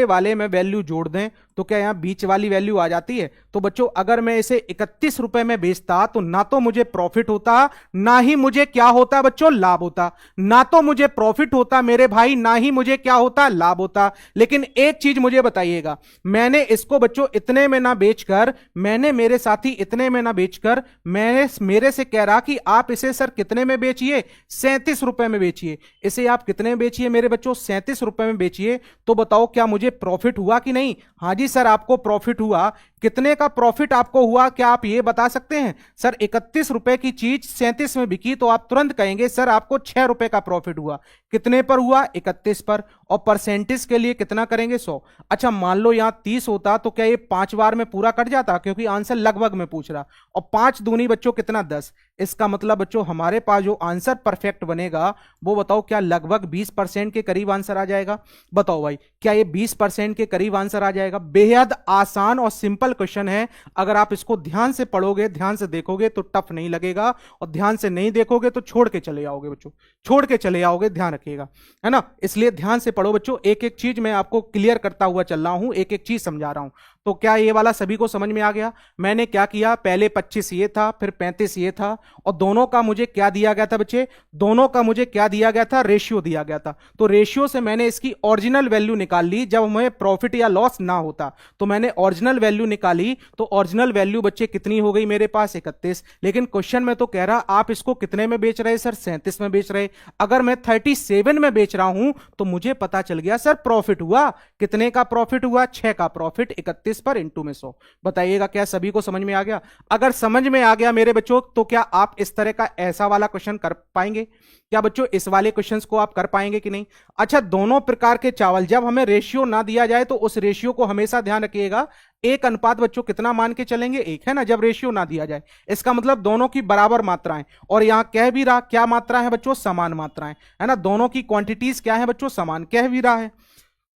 Speaker 1: वाले में वैल्यू जोड़ दें तो क्या यहां बीच वाली वैल्यू आ जाती है। तो बच्चों अगर मैं इसे 31 रुपए में बेचता तो ना तो मुझे प्रॉफिट होता, ना ही मुझे क्या होता बच्चों, लाभ होता। ना तो मुझे प्रॉफिट होता मेरे भाई, ना ही मुझे क्या होता, लाभ होता। लेकिन एक चीज मुझे बताइएगा, मैंने इसको बच्चों इतने में ना बेचकर, मैंने मेरे साथी इतने में ना बेचकर, मैंने मेरे से कह रहा कि आप इसे सर कितने में बेचिए, 37 रुपए में बेचिए। इसे आप कितने में बेचिए मेरे बच्चों, 37 रुपए में बेचिए। तो बताओ क्या मुझे प्रॉफिट हुआ कि नहीं? हाँ जी सर आपको प्रॉफिट हुआ। कितने का प्रॉफिट आपको हुआ, क्या आप ये बता सकते हैं? सर 31 रुपए की चीज 37 में बिकी तो आप तुरंत कहेंगे सर आपको 6 रुपए का प्रॉफिट हुआ। कितने पर हुआ, 31 पर। और परसेंटेज के लिए कितना करेंगे, 100। अच्छा मान लो यहां 30 होता तो क्या ये 5 बार में पूरा कट जाता, क्योंकि आंसर लगभग में पूछ रहा। और 5 दूनी बच्चों कितना, 10। इसका मतलब बच्चों हमारे पास जो आंसर परफेक्ट बनेगा वो बताओ क्या लगभग 20% के करीब आंसर आ जाएगा। बताओ भाई क्या ये 20% के करीब आंसर आ जाएगा? बेहद आसान और सिंपल क्वेश्चन है। अगर आप इसको ध्यान से पढ़ोगे, ध्यान से देखोगे तो टफ नहीं लगेगा, और ध्यान से नहीं देखोगे तो छोड़ के चले जाओगे बच्चों, छोड़ के चले जाओगे, ध्यान रखिएगा, है ना। इसलिए ध्यान से पढ़ो बच्चों, एक एक चीज मैं आपको क्लियर करता हुआ चल रहा हूं, एक एक चीज समझा रहा हूं। तो क्या ये वाला सभी को समझ में आ गया? मैंने क्या किया, पहले 25 ये था, फिर 35 ये था, और दोनों का मुझे क्या दिया गया था बच्चे, दोनों का मुझे क्या दिया गया था, रेशियो दिया गया था। तो रेशियो से मैंने इसकी ओरिजिनल वैल्यू निकाल ली जब हमें प्रॉफिट या लॉस ना होता। तो मैंने ओरिजिनल वैल्यू निकाली, तो ओरिजिनल वैल्यू बच्चे कितनी हो गई मेरे पास, 31। लेकिन क्वेश्चन में तो कह रहा आप इसको कितने में बेच रहे सर, 37 में बेच रहे। अगर मैं 37 में बेच रहा हूं तो मुझे पता चल गया सर प्रॉफिट हुआ। कितने का प्रॉफिट हुआ, 6 का प्रॉफिट, 31 पर इंटू में 100। बताइएगा क्या सभी को समझ में आ गया? अगर समझ में आ गया मेरे बच्चों तो क्या आप इस तरह का ऐसा वाला क्वेश्चन कर पाएंगे? क्या बच्चों इस वाले क्वेश्चंस को आप कर पाएंगे कि नहीं? अच्छा दोनों प्रकार के चावल जब हमें रेशियो ना दिया जाए तो उस रेशियो को हमेशा ध्यान रखिएगा, एक अनुपात बच्चों कितना मान के चलेंगे, एक, है ना। जब रेशियो ना दिया जाए इसका मतलब दोनों की बराबर मात्राएं, और यहां कह भी रहा क्या मात्रा है बच्चों, समान मात्राएं, है ना। दोनों की क्वांटिटीज क्या है बच्चों, समान, कह भी रहा है।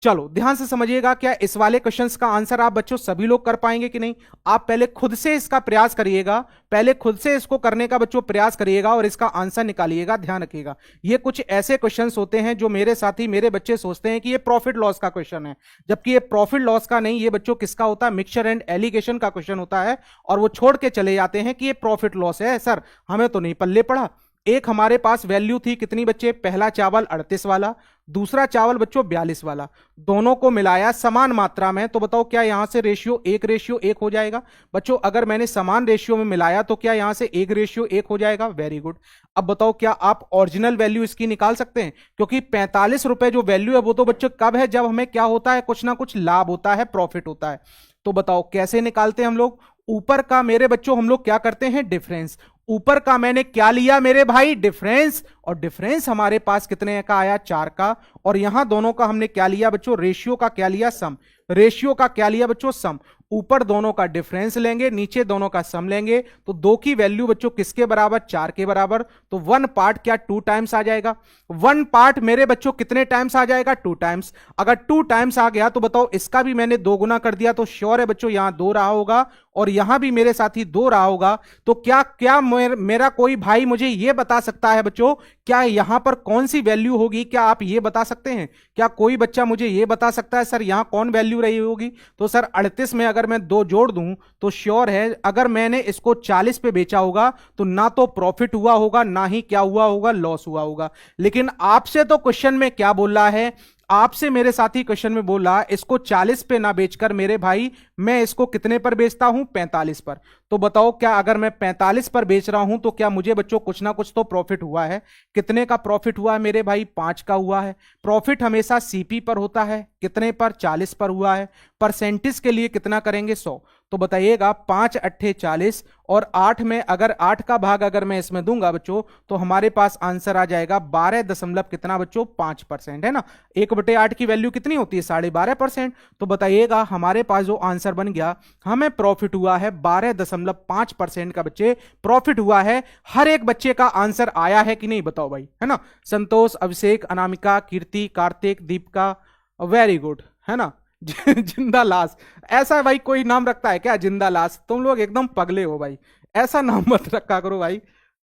Speaker 1: चलो ध्यान से समझिएगा, क्या इस वाले क्वेश्चंस का आंसर आप बच्चों सभी लोग कर पाएंगे कि नहीं? आप पहले खुद से इसका प्रयास करिएगा, पहले खुद से इसको करने का बच्चों प्रयास करिएगा और इसका आंसर निकालिएगा। ध्यान रखिएगा ये कुछ ऐसे क्वेश्चंस होते हैं जो मेरे साथी मेरे बच्चे सोचते हैं कि ये प्रॉफिट लॉस का क्वेश्चन है, जबकि ये प्रॉफिट लॉस का नहीं, ये बच्चों किसका होता है, मिक्सचर एंड एलिगेशन का क्वेश्चन होता है। और वो छोड़ के चले जाते हैं कि ये प्रॉफिट लॉस है, सर हमें तो नहीं पल्ले पड़ा। एक हमारे पास वैल्यू थी कितनी बच्चे, पहला चावल 38 वाला, दूसरा चावल बच्चों 42 वाला, दोनों को मिलाया समान मात्रा में। तो बताओ क्या यहां से रेशियो एक हो जाएगा बच्चों? अगर मैंने समान रेशियो में मिलाया तो क्या यहां से 1:1 हो जाएगा? Very good. अब बताओ क्या आप ओरिजिनल वैल्यू इसकी निकाल सकते हैं? क्योंकि 45 रुपए जो वैल्यू है वो तो बच्चों कब है, जब हमें क्या होता है, कुछ ना कुछ लाभ होता है, प्रॉफिट होता है। तो बताओ कैसे निकालते हैं हम लोग? ऊपर का मेरे बच्चों हम लोग क्या करते हैं, डिफरेंस। ऊपर का मैंने क्या लिया मेरे भाई, डिफरेंस, और डिफरेंस हमारे पास कितने का आया, 4 का। और यहां दोनों का हमने क्या लिया बच्चों, रेशियो का क्या लिया, सम। रेशियो का क्या लिया बच्चों, सम। ऊपर दोनों का डिफरेंस लेंगे, नीचे दोनों का सम लेंगे, तो 2 की वैल्यू बच्चों किसके बराबर, 4 के बराबर। तो 1 पार्ट क्या 2 टाइम्स आ जाएगा, 1 पार्ट मेरे बच्चों कितने टाइम्स आ जाएगा, 2 टाइम्स। अगर 2 टाइम्स आ गया तो बताओ इसका भी मैंने 2 गुना कर दिया, तो श्योर है बच्चों यहां 2 रहा होगा और यहां भी मेरे साथी 2 रहा होगा। तो क्या क्या मेरा कोई भाई मुझे यह बता सकता है बच्चों, क्या यहां पर कौन सी वैल्यू होगी, क्या आप ये बता सकते हैं, क्या कोई बच्चा मुझे यह बता सकता है सर यहां कौन वैल्यू रही होगी। तो सर 38 में अगर मैं 2 जोड़ दूं तो श्योर है अगर मैंने इसको 40 पे बेचा होगा तो ना तो प्रॉफिट हुआ होगा ना ही क्या हुआ होगा, लॉस हुआ होगा। लेकिन आपसे तो क्वेश्चन में क्या बोल रहा है, आपसे मेरे साथी क्वेश्चन में बोला इसको 40 पे ना बेचकर मेरे भाई मैं इसको कितने पर बेचता हूं, 45 पर। तो बताओ क्या अगर मैं 45 पर बेच रहा हूं तो क्या मुझे बच्चों कुछ ना कुछ तो प्रॉफिट हुआ है। कितने का प्रॉफिट हुआ है मेरे भाई, 5 का हुआ है। प्रॉफिट हमेशा सीपी पर होता है, कितने पर, 40 पर हुआ है। परसेंटेज के लिए कितना करेंगे, 100। तो बताइएगा 5 अट्ठे 40 और 8 में अगर 8 का भाग अगर मैं इसमें दूंगा बच्चों तो हमारे पास आंसर आ जाएगा 12 दशमलव कितना बच्चों, 5%, है ना। 1/8 की वैल्यू कितनी होती है, 12.5%। तो बताइएगा हमारे पास जो आंसर बन गया, हमें प्रॉफिट हुआ है 12.5% का बच्चे प्रॉफिट हुआ है। हर एक बच्चे का आंसर आया है कि नहीं बताओ भाई, है ना। संतोष, अभिषेक, अनामिका, कीर्ति, कार्तिक, दीपिका, वेरी गुड, है ना। जिंदा लाश, ऐसा भाई कोई नाम रखता है क्या, जिंदा लाश, तुम लोग एकदम पगले हो भाई, ऐसा नाम मत रखा करो भाई,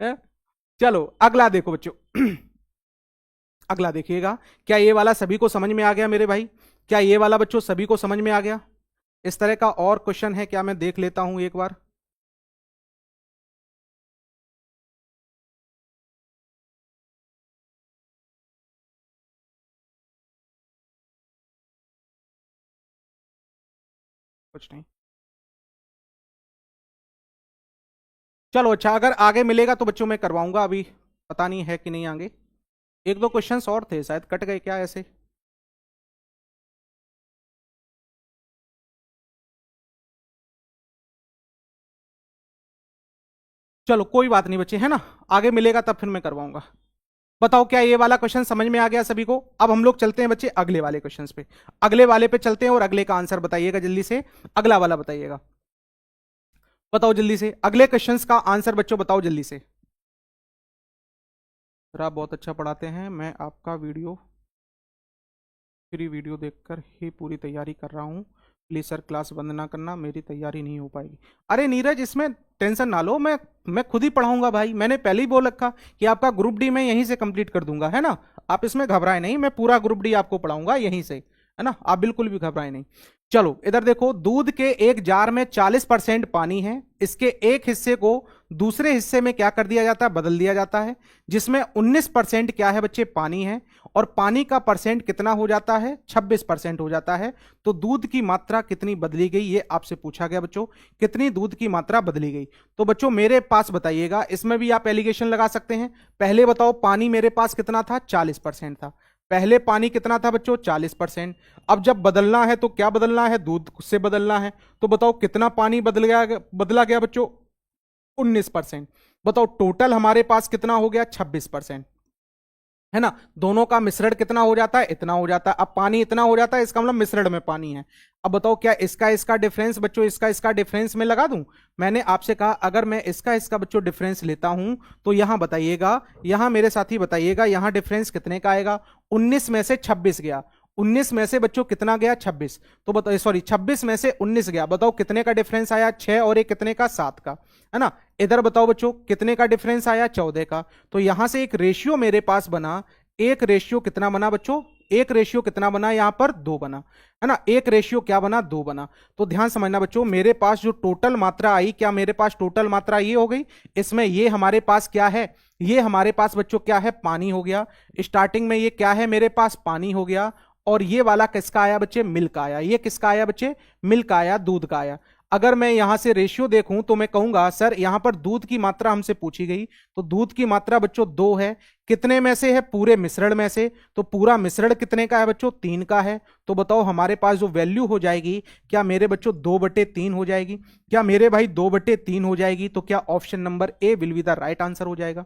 Speaker 1: है? चलो अगला देखो बच्चों। अगला देखिएगा, क्या ये वाला सभी को समझ में आ गया मेरे भाई, क्या ये वाला बच्चों सभी को समझ में आ गया। इस तरह का और क्वेश्चन है क्या, मैं देख लेता हूं एक बार। कुछ नहीं, चलो अच्छा, अगर आगे मिलेगा तो बच्चों मैं करवाऊंगा, अभी पता नहीं है कि नहीं आगे। एक दो क्वेश्चंस और थे शायद, कट गए क्या ऐसे। चलो कोई बात नहीं बच्चे, है ना, आगे मिलेगा तब फिर मैं करवाऊंगा। बताओ क्या ये वाला क्वेश्चन समझ में आ गया सभी को। अब हम लोग चलते हैं बच्चे अगले वाले क्वेश्चन पे, अगले वाले पे चलते हैं और अगले का आंसर बताइएगा जल्दी से, अगला वाला बताइएगा। बताओ जल्दी से अगले क्वेश्चंस का आंसर बच्चों, बताओ जल्दी से। सर आप बहुत अच्छा पढ़ाते हैं, मैं आपका फ्री वीडियो देखकर ही पूरी तैयारी कर रहा हूँ, प्लीज सर क्लास बंद ना करना, मेरी तैयारी नहीं हो पाएगी। अरे नीरज इसमें टेंशन ना लो, मैं खुद ही पढ़ाऊंगा भाई, मैंने पहले ही बोल रखा कि आपका ग्रुप डी मैं यहीं से कंप्लीट कर दूंगा, है ना। आप इसमें घबराए नहीं, मैं पूरा ग्रुप डी आपको पढ़ाऊंगा यहीं से, है ना, आप बिल्कुल भी घबराए नहीं। चलो इधर देखो, दूध के एक जार में 40% पानी है, इसके एक हिस्से को दूसरे हिस्से में क्या कर दिया जाता है, बदल दिया जाता है, जिसमें 19% क्या है बच्चे, पानी है, और पानी का परसेंट कितना हो जाता है, 26% हो जाता है। तो दूध की मात्रा कितनी बदली गई, ये आपसे पूछा गया बच्चों, कितनी दूध की मात्रा बदली गई। तो बच्चों मेरे पास बताइएगा, इसमें भी आप एलिगेशन लगा सकते हैं। पहले बताओ पानी मेरे पास कितना था, 40% था, पहले पानी कितना था बच्चों, 40%। अब जब बदलना है तो क्या बदलना है, दूध से बदलना है। तो बताओ कितना पानी बदला गया बच्चों, 19%। बताओ टोटल हमारे पास कितना हो गया, 26%, है ना। दोनों का मिश्रण कितना हो जाता है, इतना हो जाता है। अब पानी इतना हो जाता है, इसका मतलब मिश्रण में पानी है। अब बताओ क्या इसका डिफरेंस बच्चों, इसका डिफरेंस में लगा दूं। मैंने आपसे कहा अगर मैं इसका बच्चों डिफरेंस लेता हूं तो यहां बताइएगा, यहां मेरे साथी बताइएगा यहां डिफरेंस कितने का आएगा, 19 में से 26 गया, 19 में से बच्चों कितना गया, 26। तो बताओ सॉरी 26 में से 19 गया, बताओ कितने का डिफरेंस आया, 6 और एक कितने का, 7 का, है ना। इधर बताओ बच्चों कितने का डिफरेंस आया, 14 का। तो यहां से एक रेशियो मेरे पास बना, एक रेशियो कितना बना बच्चों, एक रेशियो कितना बना, यहां पर 2 बना, है ना, एक रेशियो क्या बना, 2 बना। तो ध्यान समझना बच्चों, मेरे पास जो टोटल मात्रा आई, क्या मेरे पास टोटल मात्रा ये हो गई, इसमें ये हमारे पास क्या है, ये हमारे पास बच्चों क्या है, पानी हो गया। स्टार्टिंग में ये क्या है मेरे पास, पानी हो गया, और ये वाला किसका आया बच्चे, मिल्क आया। ये किसका आया बच्चे, मिल्क आया, दूध का आया। अगर मैं यहां से रेशियो देखूं तो मैं कहूंगा सर यहां पर दूध की मात्रा हमसे पूछी गई, तो दूध की मात्रा बच्चों 2 है। कितने में से है? पूरे मिश्रण में से। तो पूरा मिश्रण कितने का है बच्चों? 3 का है। तो बताओ हमारे पास जो वैल्यू हो जाएगी, क्या मेरे बच्चों 2/3 हो जाएगी? क्या मेरे भाई 2/3 हो जाएगी? तो क्या option number A will be the right answer हो जाएगा?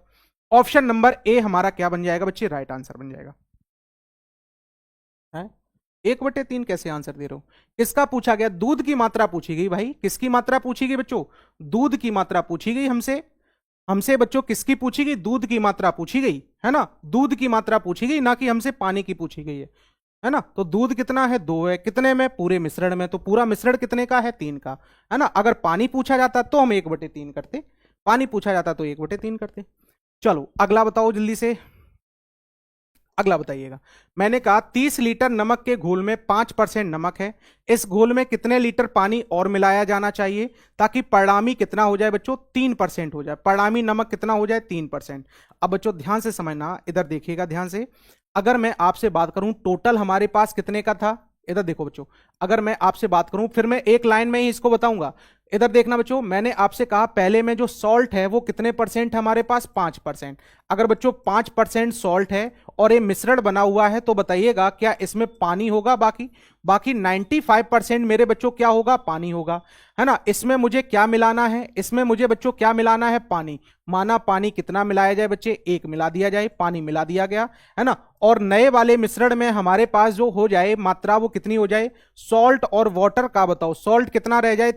Speaker 1: ऑप्शन नंबर ए हमारा क्या बन जाएगा बच्चे? राइट आंसर बन जाएगा। है 1/3 कैसे आंसर दे रहे हो? किसका पूछा गया? दूध की मात्रा पूछी गई भाई। किसकी मात्रा पूछी गई बच्चों? दूध की मात्रा पूछी गई हमसे। हमसे बच्चों किसकी पूछी गई? दूध की मात्रा पूछी गई है ना। दूध की मात्रा पूछी गई, ना कि हमसे पानी की पूछी गई है ना। तो दूध कितना है? 2 है। कितने में? पूरे मिश्रण में। तो पूरा मिश्रण कितने का है? 3 का, है ना। अगर पानी पूछा जाता तो हम 1/3 करते, पानी पूछा जाता तो 1/3 करते। चलो अगला बताओ जल्दी से। अगला बताइएगा। मैंने कहा 30 लीटर नमक के घोल में 5% नमक है। इस घोल में कितने लीटर पानी और मिलाया जाना चाहिए ताकि परिणामी कितना हो जाए बच्चों? 3% हो जाए। परिणामी नमक कितना हो जाए? 3%। अब बच्चों ध्यान से समझना, इधर देखिएगा ध्यान से। अगर मैं आपसे बात करूं टोटल हमारे पास कितने का था, इधर देखो बच्चों। अगर मैं आपसे बात करूं, फिर मैं एक लाइन में ही इसको बताऊंगा। इधर देखना बच्चों, मैंने आपसे कहा पहले में जो सॉल्ट है वो कितने परसेंट है हमारे पास? 5%। अगर बच्चों 5% सॉल्ट है और ये मिश्रण बना हुआ है, तो बताइएगा क्या इसमें पानी होगा? बाकी बाकी 95% मेरे बच्चों क्या होगा? पानी होगा, है ना। इसमें मुझे क्या मिलाना है? इसमें मुझे बच्चों क्या मिलाना है? पानी। माना पानी कितना मिलाया जाए बच्चे? 1 मिला दिया जाए। पानी मिला दिया गया, है ना। और नए वाले मिश्रण में हमारे पास जो हो जाए मात्रा वो कितनी हो जाए? सॉल्ट और वाटर का बताओ, सॉल्ट कितना रह जाए?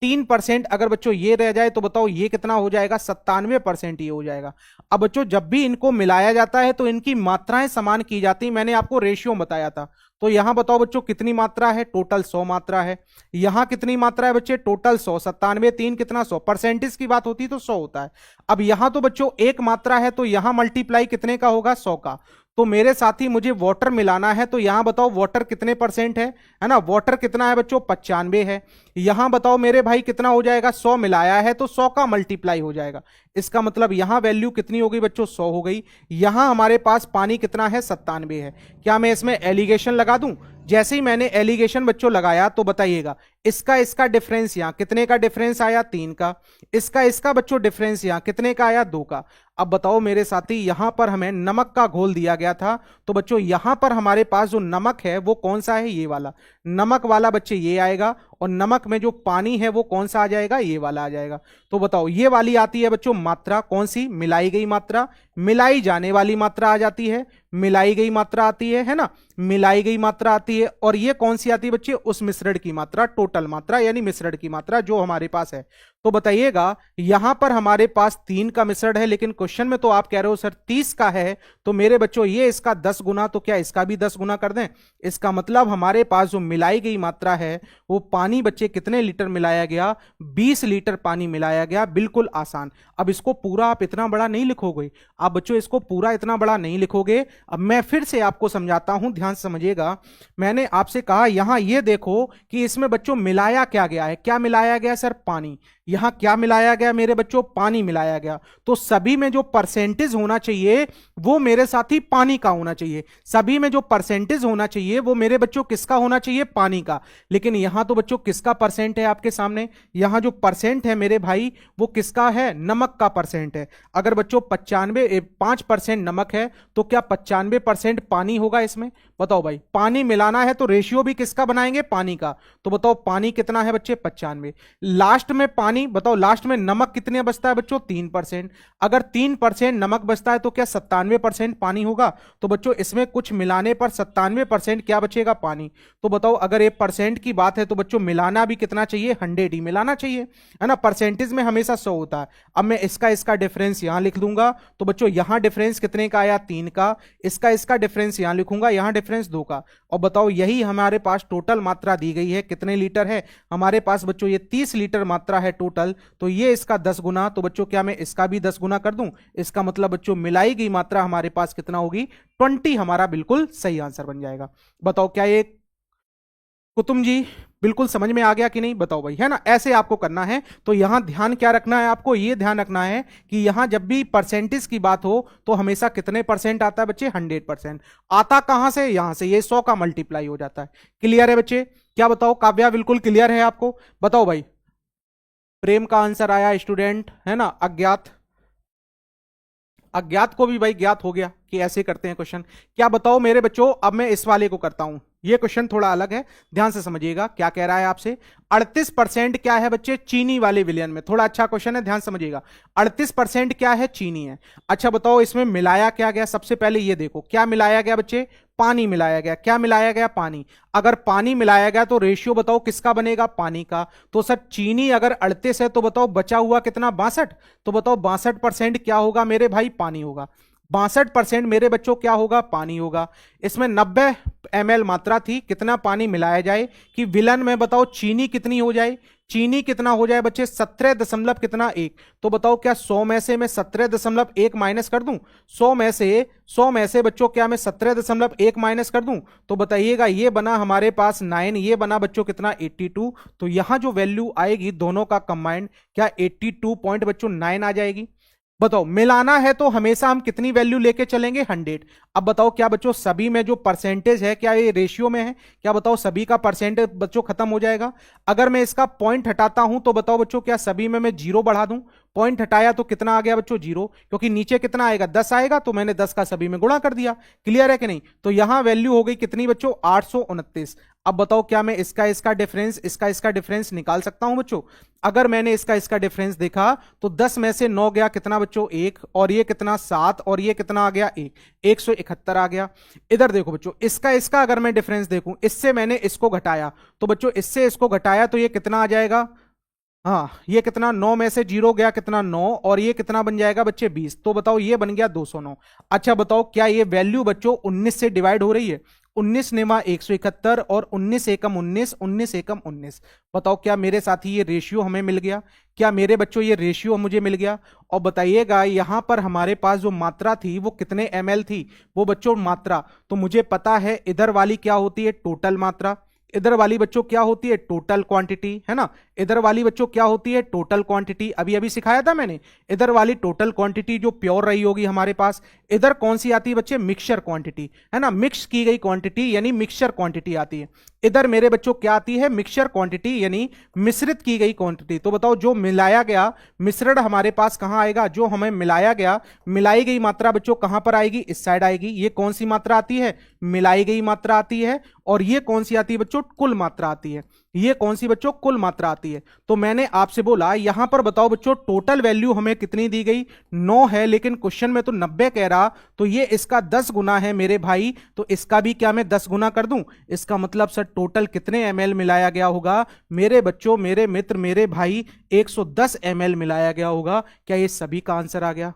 Speaker 1: 3% अगर बच्चों ये रह जाए तो बताओ ये कितना हो जाएगा? 97% ये हो जाएगा। अब बच्चों जब भी इनको मिलाया जाता है तो इनकी मात्राएं समान की जाती, मैंने आपको रेशियो बताया था। तो यहां बताओ बच्चों कितनी मात्रा है? टोटल 100 मात्रा है। यहां कितनी मात्रा है बच्चे? टोटल 100। 97 3 कितना? 100। परसेंटेज की बात होती तो 100 होता है। अब यहां तो बच्चों एक मात्रा है, तो यहां मल्टीप्लाई कितने का होगा? 100 का। तो मेरे साथी मुझे वाटर मिलाना है, तो यहां बताओ वाटर कितने परसेंट है ना। वाटर कितना है बच्चों? 95 है। यहां बताओ मेरे भाई कितना हो जाएगा? 100 मिलाया है तो 100 का मल्टीप्लाई हो जाएगा। इसका मतलब यहां वैल्यू कितनी हो गई बच्चों? 100 हो गई। यहां हमारे पास पानी कितना है? 97 है। क्या मैं इसमें एलिगेशन लगा दूं? जैसे ही मैंने एलिगेशन बच्चों लगाया तो बताइएगा इसका डिफरेंस यहां कितने का डिफरेंस आया? 3 का। इसका बच्चों डिफरेंस यहां कितने का आया? 2 का। अब बताओ मेरे साथी, यहां पर हमें नमक का घोल दिया गया था, तो बच्चों यहां पर हमारे पास जो नमक है वो कौन सा है? ये वाला नमक वाला बच्चे ये आएगा। और नमक में जो पानी है वो कौन सा आ जाएगा? ये वाला आ जाएगा। तो बताओ ये वाली आती है बच्चों मात्रा कौन सी? मिलाई गई मात्रा। मिलाई जाने वाली मात्रा आ जाती है, मिलाई गई मात्रा आती है ना। मिलाई गई मात्रा आती है। और ये कौन सी आती है बच्चे? उस मिश्रण की मात्रा, टोटल मात्रा यानी मिश्रण की मात्रा जो हमारे पास है। तो बताइएगा यहां पर हमारे पास 3 का मिश्रण है, लेकिन क्वेश्चन में तो आप कह रहे हो सर 30 का है। तो मेरे बच्चों ये इसका 10 गुना, तो क्या इसका भी 10 गुना कर दें? इसका मतलब हमारे पास जो मिलाई गई मात्रा है वो पानी बच्चे कितने लीटर मिलाया गया? 20 लीटर पानी मिलाया गया। बिल्कुल आसान। अब इसको पूरा आप इतना बड़ा नहीं लिखोगे, आप बच्चों इसको पूरा इतना बड़ा नहीं लिखोगे। अब मैं फिर से आपको समझाता हूं, ध्यान से समझिएगा। मैंने आपसे कहा यहां ये देखो कि इसमें बच्चों मिलाया क्या गया है? क्या मिलाया गया सर? पानी। यहां क्या मिलाया गया मेरे बच्चों? पानी मिलाया गया। तो सभी में जो परसेंटेज होना चाहिए वो मेरे साथी पानी का होना चाहिए। सभी में जो परसेंटेज होना चाहिए वो मेरे बच्चों किसका होना चाहिए? पानी का। लेकिन यहां तो बच्चों किसका परसेंट है आपके सामने? यहां जो परसेंट है मेरे भाई वो किसका है? नमक का परसेंट है। अगर बच्चों 5% नमक है तो क्या 95% पानी होगा इसमें? बताओ भाई, पानी मिलाना है तो रेशियो भी किसका बनाएंगे? पानी का। तो बताओ पानी कितना है बच्चे? 95। लास्ट में पानी, बताओ लास्ट में नमक कितने बचता है बच्चों? 3%। अगर 3% नमक बचता है तो क्या 97% पानी होगा? तो बच्चों इसमें कुछ मिलाने पर 97% क्या बचेगा? पानी। तो बताओ अगर ये परसेंट की बात है तो बच्चों मिलाना भी कितना चाहिए? 100 ही मिलाना चाहिए, है ना। परसेंटेज में हमेशा 100 होता है। अब मैं इसका डिफरेंस यहां लिख दूंगा, तो बच्चों यहां डिफरेंस कितने का आया? 3 का। इसका डिफरेंस यहां लिखूंगा, यहां डिफरेंस 2 का। और बताओ यही हमारे पास टोटल मात्रा दी गई है। कितने लीटर है हमारे पास बच्चों? ये 30 लीटर मात्रा है टोटल। तो ये इसका 10 गुना, तो बच्चों क्या मैं इसका भी 10 गुना कर दूं? इसका मतलब बच्चों मिलाई गई मात्रा हमारे पास कितना होगी? 20 हमारा बिल्कुल सही आंसर बन जाएगा। बताओ क्या ये कुतुम जी बिल्कुल समझ में आ गया कि नहीं? बताओ भाई, है ना। ऐसे आपको करना है। तो यहां ध्यान क्या रखना है आपको? ये ध्यान रखना है कि यहां जब भी परसेंटेज की बात हो तो हमेशा कितने परसेंट आता है बच्चे? 100%। आता कहां से? यहां से। ये 100 का मल्टीप्लाई हो जाता है। क्लियर है बच्चे? क्या बताओ? काव्या बिल्कुल क्लियर है आपको? बताओ भाई, प्रेम का आंसर आया स्टूडेंट, है ना। अज्ञात, अज्ञात को भी भाई ज्ञात हो गया कि ऐसे करते हैं क्वेश्चन। क्या बताओ मेरे बच्चों, अब मैं इस वाले को करता हूं। ये क्वेश्चन थोड़ा अलग है, ध्यान से समझिएगा क्या कह रहा है आपसे। 38% क्या है बच्चे, चीनी वाले विलयन में। थोड़ा अच्छा क्वेश्चन है, ध्यान समझिएगा। 38% क्या है, चीनी है। अच्छा बताओ इसमें मिलाया क्या गया। सबसे पहले ये देखो क्या मिलाया गया बच्चे, पानी मिलाया गया। क्या मिलाया गया, पानी। अगर पानी मिलाया गया तो रेशियो बताओ किसका बनेगा, पानी का। तो सर चीनी अगर 38 है तो बताओ बचा हुआ कितना, 62। तो बताओ 62% क्या होगा मेरे भाई, पानी होगा। 62% मेरे बच्चों क्या होगा, पानी होगा। इसमें 90 ml मात्रा थी, कितना पानी मिलाया जाए कि विलन में बताओ चीनी कितनी हो जाए। चीनी कितना हो जाए बच्चे, 17 दशमलव कितना 1। तो बताओ क्या 100 में से मैं 17.1 माइनस कर दूं। 100 में से बच्चों क्या मैं 17.1 माइनस कर दूं। तो बताइएगा ये बना हमारे पास 9, ये बना बच्चों कितना 82। तो यहां जो वैल्यू आएगी दोनों का कंबाइंड, क्या 82 पॉइंट बच्चों 9 आ जाएगी। बताओ मिलाना है तो हमेशा हम कितनी वैल्यू लेके चलेंगे, 100। अब बताओ क्या बच्चों सभी में जो परसेंटेज है क्या ये रेशियो में है, क्या बताओ सभी का परसेंटेज बच्चों खत्म हो जाएगा। अगर मैं इसका पॉइंट हटाता हूं तो बताओ बच्चों क्या सभी में मैं 0 बढ़ा दूं। पॉइंट हटाया तो कितना आ गया बच्चों, 0, क्योंकि नीचे कितना आएगा 10 आएगा, तो मैंने 10 का सभी में गुणा कर दिया। क्लियर है कि नहीं। तो यहां वैल्यू हो गई कितनी बच्चों, 829। अब बताओ क्या मैं इसका इसका डिफरेंस निकाल सकता हूं बच्चों। अगर मैंने इसका डिफरेंस देखा तो 10 में से 9 गया कितना बच्चों, 1, और ये कितना 7, और ये कितना आ गया 1, 171 आ गया। इधर देखो बच्चों इसका अगर मैं डिफरेंस देखूं, इससे मैंने इसको घटाया तो बच्चों इससे इसको घटाया तो ये कितना आ जाएगा, हाँ ये कितना, 9 में से 0 गया कितना 9, और ये कितना बन जाएगा बच्चे 20। तो बताओ ये बन गया 209। अच्छा बताओ क्या ये वैल्यू बच्चों 19 से डिवाइड हो रही है। 19 नेमा 171 और 19 एकम 19, 19 एकम 19। बताओ क्या मेरे साथी ये रेशियो हमें मिल गया, क्या मेरे बच्चों ये रेशियो मुझे मिल गया। और बताइएगा यहां पर हमारे पास जो मात्रा थी वो कितने ml थी, वो बच्चों मात्रा तो मुझे पता है। इधर वाली क्या होती है, टोटल मात्रा। इधर वाली बच्चों क्या होती है, टोटल क्वांटिटी, है ना। इधर वाली बच्चों क्या होती है, टोटल क्वांटिटी। अभी अभी सिखाया था मैंने। इधर वाली टोटल क्वांटिटी जो प्योर रही होगी हमारे पास। इधर कौन सी आती है बच्चे, मिक्सचर क्वांटिटी, है ना। मिक्स की गई क्वांटिटी यानी मिक्सचर क्वांटिटी आती है। इधर मेरे बच्चों क्या आती है, मिक्सचर क्वांटिटी यानी मिश्रित की गई क्वांटिटी। तो बताओ जो मिलाया गया मिश्रण हमारे पास कहां आएगा, जो हमें मिलाया गया मिलाई गई मात्रा बच्चों कहां पर आएगी, इस साइड आएगी। ये कौन सी मात्रा आती है, मिलाई गई मात्रा आती है। और ये कौन सी आती है बच्चों, कुल मात्रा आती है। ये कौन सी बच्चों, कुल मात्रा आती है। तो मैंने आपसे बोला यहां पर बताओ बच्चों टोटल वैल्यू हमें कितनी दी गई, 9 है, लेकिन क्वेश्चन में तो 90 कह रहा। तो ये इसका 10 गुना है मेरे भाई, तो इसका भी क्या मैं 10 गुना कर दूं। इसका मतलब सर टोटल कितने ml मिलाया गया होगा मेरे बच्चों, मेरे मित्र, मेरे भाई, 110 ml मिलाया गया होगा। क्या ये सभी का आंसर आ गया।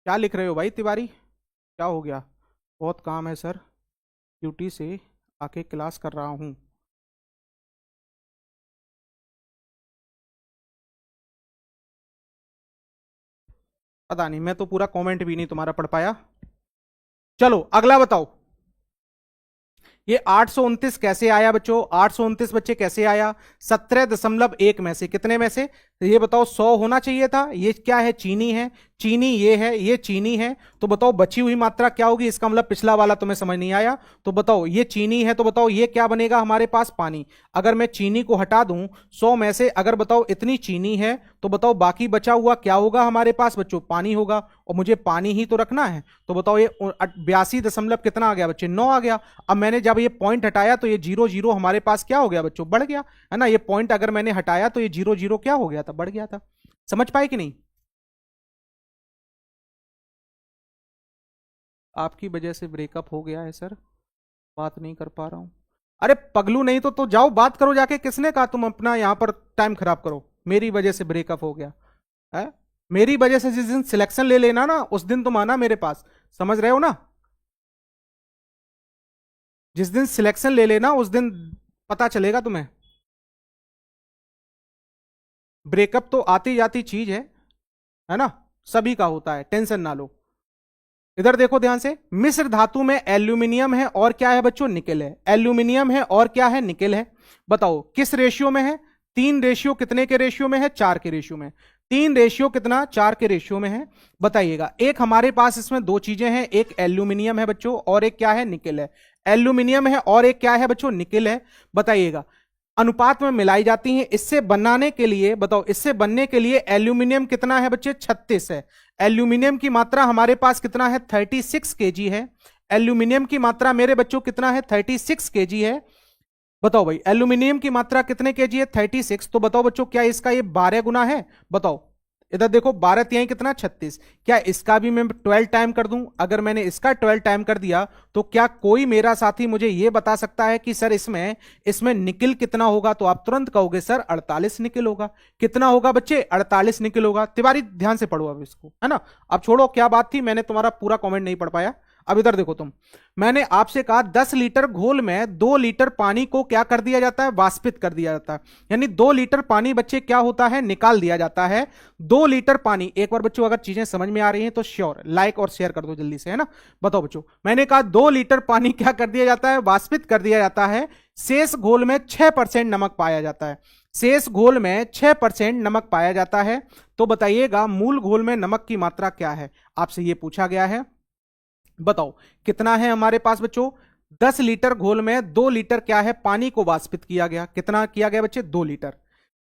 Speaker 1: क्या लिख रहे हो भाई तिवारी, क्या हो गया। बहुत काम है सर, ड्यूटी से आके क्लास कर रहा हूं। पता नहीं, मैं तो पूरा कमेंट भी नहीं तुम्हारा पढ़ पाया। चलो अगला बताओ। ये 829 कैसे आया बच्चों, 829 बच्चे कैसे आया, 17.1 में से कितने में से, ये बताओ 100 होना चाहिए था। ये क्या है, चीनी है, चीनी ये है, ये चीनी है। तो बताओ बची हुई मात्रा क्या होगी, इसका मतलब पिछला वाला तुम्हें समझ नहीं आया। तो बताओ ये चीनी है, तो बताओ ये क्या बनेगा हमारे पास, पानी। अगर मैं चीनी को हटा दूं 100 में से, अगर बताओ इतनी चीनी है तो बताओ बाकी बचा हुआ क्या होगा हमारे पास बच्चों, पानी होगा। और मुझे पानी ही तो रखना है। तो बताओ ये 82 दशमलव कितना आ गया बच्चे, 9 आ गया। अब मैंने जब ये पॉइंट हटाया तो ये 0 0 हमारे पास क्या हो गया बच्चों, बढ़ गया, है ना। ये पॉइंट अगर मैंने हटाया तो ये 0 0 क्या हो गया था, बढ़ गया था। समझ पाए कि नहीं। आपकी वजह से ब्रेकअप हो गया है सर, बात नहीं कर पा रहा हूं। अरे पगलू नहीं तो जाओ बात करो जाके, किसने कहा तुम अपना यहां पर टाइम खराब करो। मेरी वजह से ब्रेकअप हो गया है, मेरी वजह से जिस दिन सिलेक्शन ले लेना ना उस दिन तुम आना मेरे पास, समझ रहे हो ना। जिस दिन सिलेक्शन ले लेना उस दिन पता चलेगा तुम्हें। ब्रेकअप तो आती जाती चीज है ना, सभी का होता है, टेंशन ना लो। इधर देखो ध्यान से, मिश्र धातु में एल्यूमिनियम है और क्या है बच्चों, निकेल है। एल्यूमिनियम है और क्या है, निकेल है। बताओ किस रेशियो में है, 3 रेशियो कितने के रेशियो में है, 4 के रेशियो में। 3 रेशियो कितना, 4 के रेशियो में है। बताइएगा, एक हमारे पास इसमें दो चीजें हैं, एक एल्यूमिनियम है बच्चों और एक क्या है, निकेल है। एल्यूमिनियम है और एक क्या है बच्चों, निकेल है। बताइएगा, अनुपात में मिलाई जाती हैं। इससे बनाने के लिए बताओ, इससे बनने के लिए एल्यूमिनियम कितना है बच्चे, 36 है। एल्यूमिनियम की मात्रा हमारे पास कितना है, 36 केजी है। एल्यूमिनियम की मात्रा मेरे बच्चों कितना है, 36 केजी है। बताओ भाई, एल्यूमिनियम की मात्रा कितने केजी है, 36। तो बताओ बच्चों, क्या इसका ये 12 गुना है? बताओ, इधर देखो, 12 तिहाई कितना, 36। क्या इसका भी मैं 12 टाइम कर दूं? अगर मैंने इसका 12 टाइम कर दिया तो क्या कोई मेरा साथी मुझे यह बता सकता है कि सर इसमें निकिल कितना होगा? तो आप तुरंत कहोगे सर 48 निकिल होगा। कितना होगा बच्चे, 48 निकिल होगा। तिवारी ध्यान से पढ़ो अब इसको, है ना। अब छोड़ो क्या बात थी, मैंने तुम्हारा पूरा कमेंट नहीं पढ़ पाया। अब इधर देखो तुम, मैंने आपसे कहा 10 लीटर घोल में 2 लीटर पानी को क्या कर दिया जाता है, वाष्पित कर दिया जाता है। यानी 2 लीटर पानी बच्चे क्या होता है, निकाल दिया जाता है। 2 लीटर पानी, एक बार बच्चों अगर चीजें समझ में आ रही हैं तो श्योर लाइक और शेयर कर दो जल्दी से, है ना। बताओ बच्चों, मैंने कहा 2 लीटर पानी क्या कर दिया जाता है, वाष्पित कर दिया जाता है। शेष घोल में 6% नमक पाया जाता है। शेष घोल में 6% नमक पाया जाता है। तो बताइएगा, मूल घोल में नमक की मात्रा क्या है, आपसे यह पूछा गया है। बताओ कितना है हमारे पास बच्चों, 10 लीटर घोल में 2 लीटर क्या है, पानी को वाष्पित किया गया। कितना किया गया बच्चे, 2 लीटर।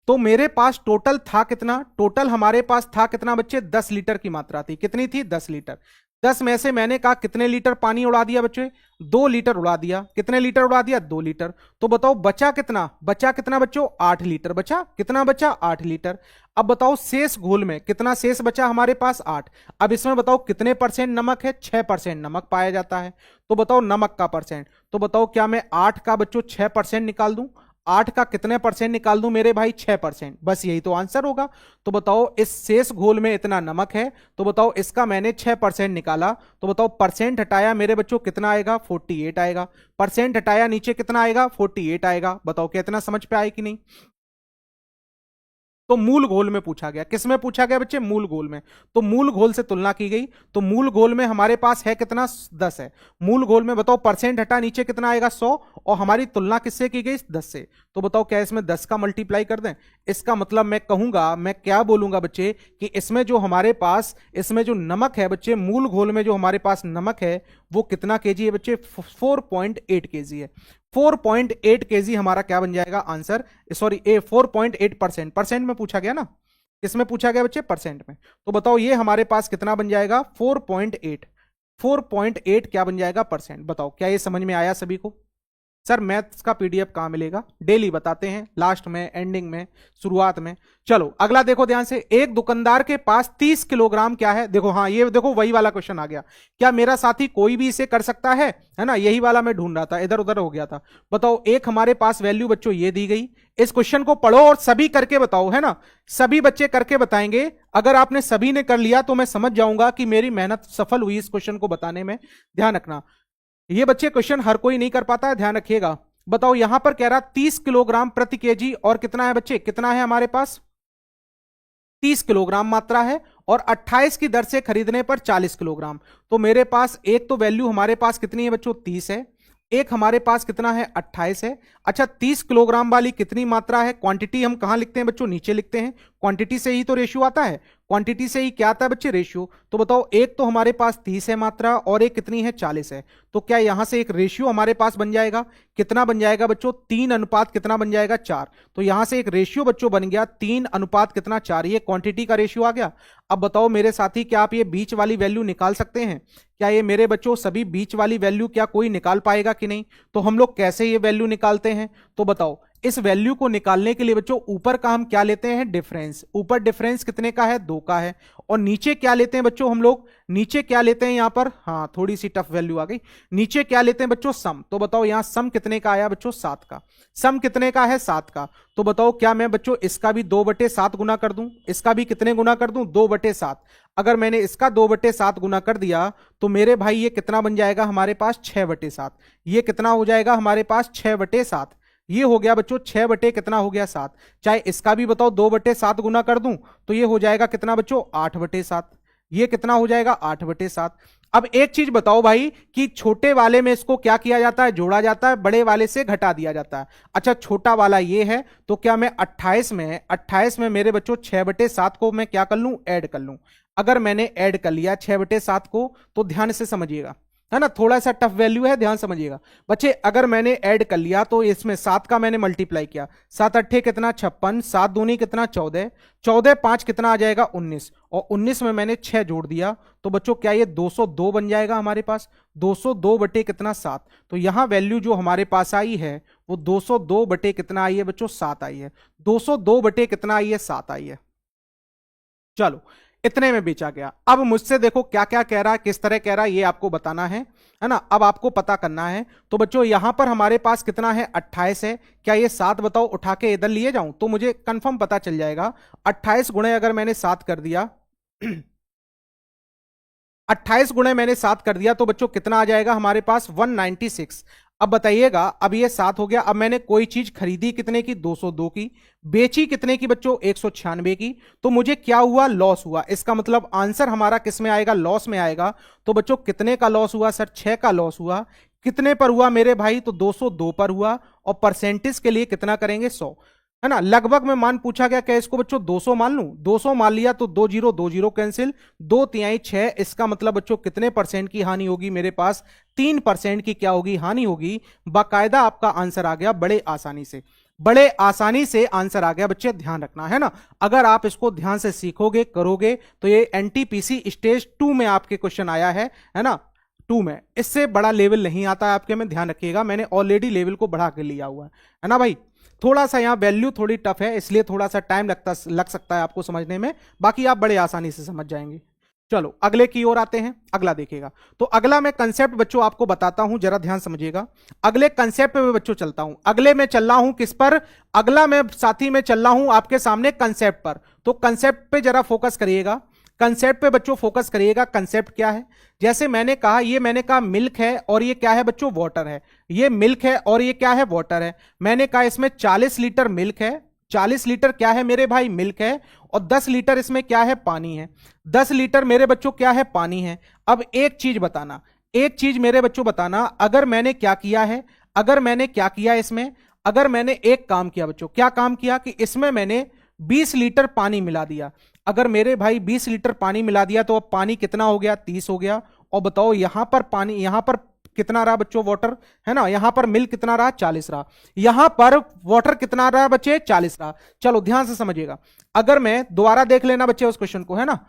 Speaker 1: तो मेरे पास टोटल था कितना, टोटल हमारे पास था कितना बच्चे, 10 लीटर की मात्रा थी। कितनी थी, 10 लीटर। 10 में से मैंने कहा कितने लीटर पानी उड़ा दिया बच्चे, 2 लीटर उड़ा दिया। कितने लीटर उड़ा दिया, 2 लीटर। तो बताओ बचा कितना, बचा कितना बच्चों, 8 लीटर बचा। कितना बचा, 8 लीटर। अब बताओ शेष घोल में कितना शेष बचा हमारे पास, 8। अब इसमें बताओ कितने परसेंट नमक है, 6% नमक पाया जाता है। तो बताओ नमक का परसेंट, तो बताओ क्या मैं 8 का बच्चों 6% निकाल दूं? 8 का कितने परसेंट निकाल दूं मेरे भाई, 6%। बस यही तो आंसर होगा। तो बताओ इस शेष घोल में इतना नमक है, तो बताओ इसका मैंने 6% निकाला। तो बताओ परसेंट हटाया मेरे बच्चों कितना आएगा, 48 आएगा। परसेंट हटाया नीचे कितना आएगा, 48 आएगा। बताओ क्या इतना समझ पे आए कि नहीं। तो मूल घोल में पूछा गया, किसमें पूछा गया बच्चे, मूल घोल में। तो मूल घोल से तुलना की गई, तो मूल घोल में हमारे पास है कितना, 10 है। मूल घोल में बताओ परसेंट हटा नीचे कितना आएगा, 100। और हमारी तुलना किससे की गई, 10 से। तो बताओ क्या इसमें 10 का मल्टीप्लाई कर दें? इसका मतलब मैं कहूंगा, मैं क्या बोलूंगा बच्चे, कि इसमें जो हमारे पास, इसमें जो नमक है बच्चे, मूल घोल में जो हमारे पास नमक है वो कितना केजी है बच्चे, 4.8 केजी है। 4.8 केजी हमारा क्या बन जाएगा आंसर, सॉरी 4.8%। परसेंट में पूछा गया ना, किसमें पूछा गया बच्चे, परसेंट में। तो बताओ ये हमारे पास कितना बन जाएगा, 4.8। 4.8 क्या बन जाएगा, परसेंट। बताओ क्या ये समझ में आया सभी को। सर मैथ्स का पीडीएफ कहां मिलेगा, डेली बताते हैं, लास्ट में, एंडिंग में, शुरुआत में। चलो अगला देखो ध्यान से, एक दुकानदार के पास 30 किलोग्राम क्या है, देखो, हाँ ये देखो वही वाला क्वेश्चन आ गया। क्या मेरा साथी कोई भी इसे कर सकता है ना, यही वाला मैं ढूंढ रहा था, इधर उधर हो गया था। बताओ एक हमारे पास वैल्यू बच्चों ये दी गई, इस क्वेश्चन को पढ़ो और सभी करके बताओ, है ना। सभी बच्चे करके बताएंगे। अगर आपने सभी ने कर लिया तो मैं समझ जाऊंगा कि मेरी मेहनत सफल हुई इस क्वेश्चन को बताने में। ध्यान रखना, ये बच्चे क्वेश्चन हर कोई नहीं कर पाता है, ध्यान रखिएगा। बताओ यहां पर कह रहा 30 किलोग्राम प्रति केजी, और कितना है बच्चे, कितना है हमारे पास, 30 किलोग्राम मात्रा है, और 28 की दर से खरीदने पर 40 किलोग्राम। तो मेरे पास एक तो वैल्यू हमारे पास कितनी है बच्चों, 30 है। एक हमारे पास कितना है, 28 है। अच्छा 30 किलोग्राम वाली कितनी मात्रा है, क्वांटिटी हम कहां लिखते हैं बच्चों, नीचे लिखते हैं। क्वांटिटी से ही तो रेशियो आता है, क्वांटिटी से ही क्या आता है बच्चे, रेशियो। तो बताओ एक तो हमारे पास 30 है मात्रा, और एक कितनी है, 40 है। तो क्या यहां से एक रेशियो हमारे पास बन जाएगा, कितना बन जाएगा बच्चों, 3 अनुपात कितना बन जाएगा, 4। तो यहां से एक रेशियो बच्चों बन गया 3 अनुपात कितना, 4। ये क्वांटिटी का रेशियो आ गया। अब बताओ मेरे साथी, क्या आप ये बीच वाली वैल्यू निकाल सकते हैं? क्या ये मेरे बच्चों सभी बीच वाली वैल्यू क्या कोई निकाल पाएगा कि नहीं? तो हम लोग कैसे ये वैल्यू निकालते हैं, तो बताओ इस वैल्यू को निकालने के लिए बच्चों ऊपर का हम क्या लेते हैं, डिफरेंस। ऊपर डिफरेंस कितने का है, 2 का है। और नीचे क्या लेते हैं बच्चों हम लोग, नीचे क्या लेते हैं यहां पर, हाँ थोड़ी सी टफ वैल्यू आ गई, नीचे क्या लेते हैं बच्चों, सम। तो बताओ यहां सम कितने का आया बच्चों, 7 का। सम कितने का है, 7 का। तो बताओ क्या मैं बच्चों इसका भी 2/7 गुना कर दूं, इसका भी कितने गुना कर दूं, 2/7। अगर मैंने इसका 2/7 गुना कर दिया तो मेरे भाई ये कितना बन जाएगा हमारे पास, 6/7। ये कितना हो जाएगा हमारे पास, 6/7। ये हो गया बच्चों 6 बटे कितना हो गया, 7। चाहे इसका भी बताओ 2/7 गुना कर दूं तो ये हो जाएगा कितना बच्चों, 8/7। ये कितना हो जाएगा, 8/7। अब एक चीज बताओ भाई कि छोटे वाले में इसको क्या किया जाता है, जोड़ा जाता है, बड़े वाले से घटा दिया जाता है। अच्छा छोटा वाला ये है, तो क्या मैं 28 में मेरे बच्चों 6/7 को मैं क्या कर लूं, ऐड कर लूं। अगर मैंने ऐड कर लिया 6/7 को, तो ध्यान से समझिएगा, है ना, थोड़ा सा टफ वैल्यू है, ध्यान समझिएगा बच्चे। अगर मैंने ऐड कर लिया तो इसमें 7 का मैंने मल्टीप्लाई किया, 7 अट्ठे कितना 56, 7 दूनी कितना 14, 14 5 कितना आ जाएगा 19, और 19 में मैंने 6 जोड़ दिया, तो बच्चों क्या ये 202 बन जाएगा हमारे पास, 202 बटे कितना 7। तो यहां वैल्यू जो हमारे पास आई है वो 202 बटे कितना आई है बच्चों, 7 आई है। 202 बटे कितना आई है, 7 आई है। चलो इतने में बेचा गया। अब मुझसे देखो क्या क्या कह रहा है, किस तरह कह रहा है, ये आपको बताना है ना, अब आपको पता करना है। तो बच्चों यहां पर हमारे पास कितना है, 28 है। क्या ये 7 बताओ उठा के इधर लिए जाऊं तो मुझे कंफर्म पता चल जाएगा। 28 गुणे अगर मैंने 7 कर दिया 28 गुणे मैंने 7 कर दिया, तो बच्चों कितना आ जाएगा हमारे पास, 196। अब बताइएगा, अब ये 7 हो गया। अब मैंने कोई चीज खरीदी कितने की, 202 की, बेची कितने की बच्चों, 196 की, तो मुझे क्या हुआ, लॉस हुआ। इसका मतलब आंसर हमारा किस में आएगा, लॉस में आएगा। तो बच्चों कितने का लॉस हुआ सर, 6 का लॉस हुआ। कितने पर हुआ मेरे भाई, तो 202 पर हुआ। और परसेंटेज के लिए कितना करेंगे, 100, है ना। लगभग में मान पूछा गया, क्या इसको बच्चों 200 मान लूं, 200 मान लिया तो 2 0 कैंसिल, 2 6। इसका मतलब बच्चों कितने परसेंट की हानि होगी मेरे पास, 3% की क्या होगी, हानि होगी। बाकायदा आपका आंसर आ गया बड़े आसानी से, बड़े आसानी से आंसर आ गया बच्चे, ध्यान रखना है ना। अगर आप इसको ध्यान से सीखोगे करोगे तो ये एनटीपीसी स्टेज 2 में आपके क्वेश्चन आया है ना, 2 में। इससे बड़ा लेवल नहीं आता है आपके में, ध्यान रखिएगा, मैंने ऑलरेडी लेवल को बढ़ा के लिया हुआ है ना भाई। थोड़ा सा यहाँ वैल्यू थोड़ी टफ है, इसलिए थोड़ा सा टाइम लग सकता है आपको समझने में, बाकी आप बड़े आसानी से समझ जाएंगे। चलो अगले की ओर आते हैं, अगला देखिएगा। तो अगला मैं कंसेप्ट बच्चों आपको बताता हूं, जरा ध्यान समझिएगा। अगले कंसेप्ट पे बच्चों चलता हूं। अगले में चल रहा हूं किस पर, अगला मैं साथी में चल रहा हूं आपके सामने कंसेप्ट पर। तो कंसेप्ट पे जरा फोकस करिएगा, कंसेप्ट पे बच्चों फोकस करिएगा। कंसेप्ट क्या है, जैसे मैंने कहा, ये मैंने कहा मिल्क है और ये क्या है बच्चों, वाटर है। ये मिल्क है और ये क्या है, वाटर है। मैंने कहा इसमें 40 लीटर मिल्क है, 40 लीटर क्या है मेरे भाई, मिल्क है, और 10 लीटर इसमें क्या है, पानी है। 10 लीटर मेरे बच्चों क्या है, पानी है। अब एक चीज बताना, एक चीज मेरे बच्चों बताना, अगर मैंने क्या किया है, अगर मैंने क्या किया इसमें, अगर मैंने एक काम किया बच्चों, क्या काम किया कि इसमें मैंने 20 लीटर पानी मिला दिया। अगर मेरे भाई 20 लीटर पानी मिला दिया तो अब पानी कितना हो गया, 30 हो गया। और बताओ यहां पर पानी, यहां पर कितना रहा बच्चों, वाटर, है ना। यहां पर मिल्क कितना रहा, 40 रहा। यहां पर वाटर कितना रहा बच्चे, 40 रहा। चलो ध्यान से समझिएगा। अगर मैं दोबारा देख लेना बच्चे उस क्वेश्चन को, है ना।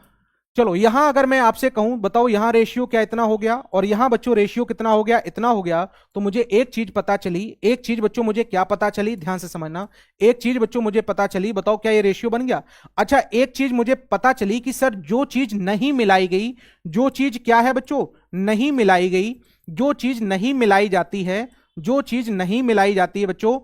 Speaker 1: चलो यहां अगर मैं आपसे कहूं, बताओ यहां रेशियो क्या इतना हो गया, और यहां बच्चों रेशियो कितना हो गया, इतना हो गया। तो मुझे एक चीज पता चली, एक चीज बच्चों मुझे क्या पता चली, ध्यान से समझना। एक चीज बच्चों मुझे पता चली, बताओ क्या ये रेशियो बन गया। अच्छा एक चीज मुझे पता चली कि सर जो चीज नहीं मिलाई गई, जो चीज क्या है बच्चों, नहीं मिलाई गई, जो चीज नहीं मिलाई जाती है, जो चीज नहीं मिलाई जाती है बच्चों,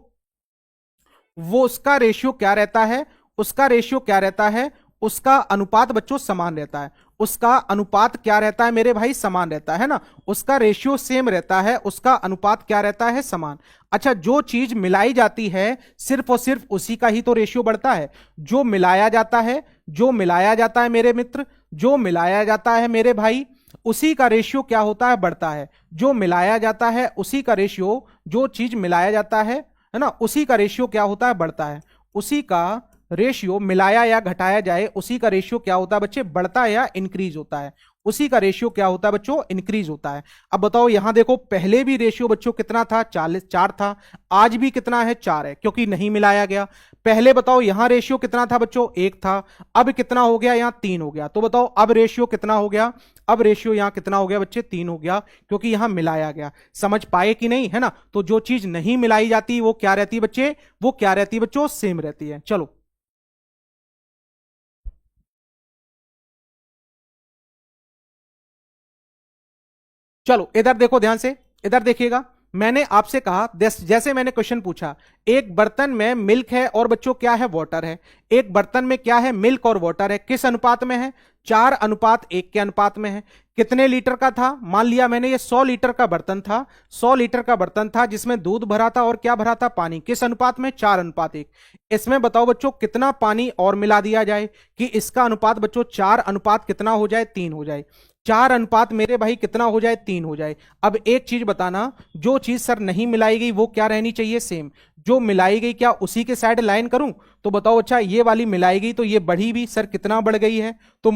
Speaker 1: वो उसका रेशियो क्या रहता है, उसका रेशियो क्या रहता है, उसका अनुपात बच्चों समान रहता है। उसका अनुपात क्या रहता है मेरे भाई, समान रहता है ना। उसका रेशियो सेम रहता है, उसका अनुपात क्या रहता है, समान। अच्छा जो चीज मिलाई जाती है सिर्फ और सिर्फ उसी का ही तो रेशियो बढ़ता है। जो मिलाया जाता है, जो मिलाया जाता है मेरे मित्र, जो मिलाया जाता है मेरे भाई, उसी का रेशियो क्या होता है, बढ़ता है। जो मिलाया जाता है उसी का रेशियो, जो चीज मिलाया जाता है ना, उसी का रेशियो क्या होता है, बढ़ता है। उसी का रेशियो मिलाया या घटाया जाए, उसी का रेशियो क्या होता है बच्चे, बढ़ता है या इंक्रीज होता है। उसी का रेशियो क्या होता है बच्चों, इंक्रीज होता है। अब बताओ यहां देखो, पहले भी रेशियो बच्चों कितना था, 4 था। आज भी कितना है, 4 है, क्योंकि नहीं मिलाया गया। पहले बताओ यहां रेशियो कितना था बच्चों, 1 था। अब कितना हो गया, यहां 3 हो गया। तो बताओ अब रेशियो कितना हो गया, अब रेशियो यहां कितना हो गया बच्चे, 3 हो गया, क्योंकि यहां मिलाया गया। समझ पाए कि नहीं, है ना। तो जो चीज नहीं मिलाई जाती वो क्या रहती है बच्चे, वो क्या रहती है बच्चों, सेम रहती है। चलो चलो इधर देखो ध्यान से, इधर देखिएगा। मैंने आपसे कहा, जैसे मैंने क्वेश्चन पूछा, एक बर्तन में मिल्क है और बच्चों क्या है, वाटर है। एक बर्तन में क्या है, मिल्क और वाटर है, किस अनुपात में है, 4:1 के अनुपात में है। कितने लीटर का था, मान लिया मैंने ये 100 लीटर का बर्तन था, 100 लीटर का बर्तन था जिसमें दूध भरा था और क्या भरा था, पानी। किस अनुपात में, 4:1। इसमें बताओ बच्चों कितना पानी और मिला दिया जाए कि इसका अनुपात बच्चों 4 अनुपात कितना हो जाए, 3 हो जाए। 4 अनुपात मेरे भाई कितना हो जाए, 3 हो जाए। अब एक चीज बताना, जो चीज सर नहीं मिलाई गई वो क्या रहनी चाहिए, सेम। जो मिलाई गई क्या उसी के साइड लाइन करूं? तो बताओ अच्छा, ये वाली मिलाई गई तो ये बढ़ी भी, सर कितना बढ़ गई है? तो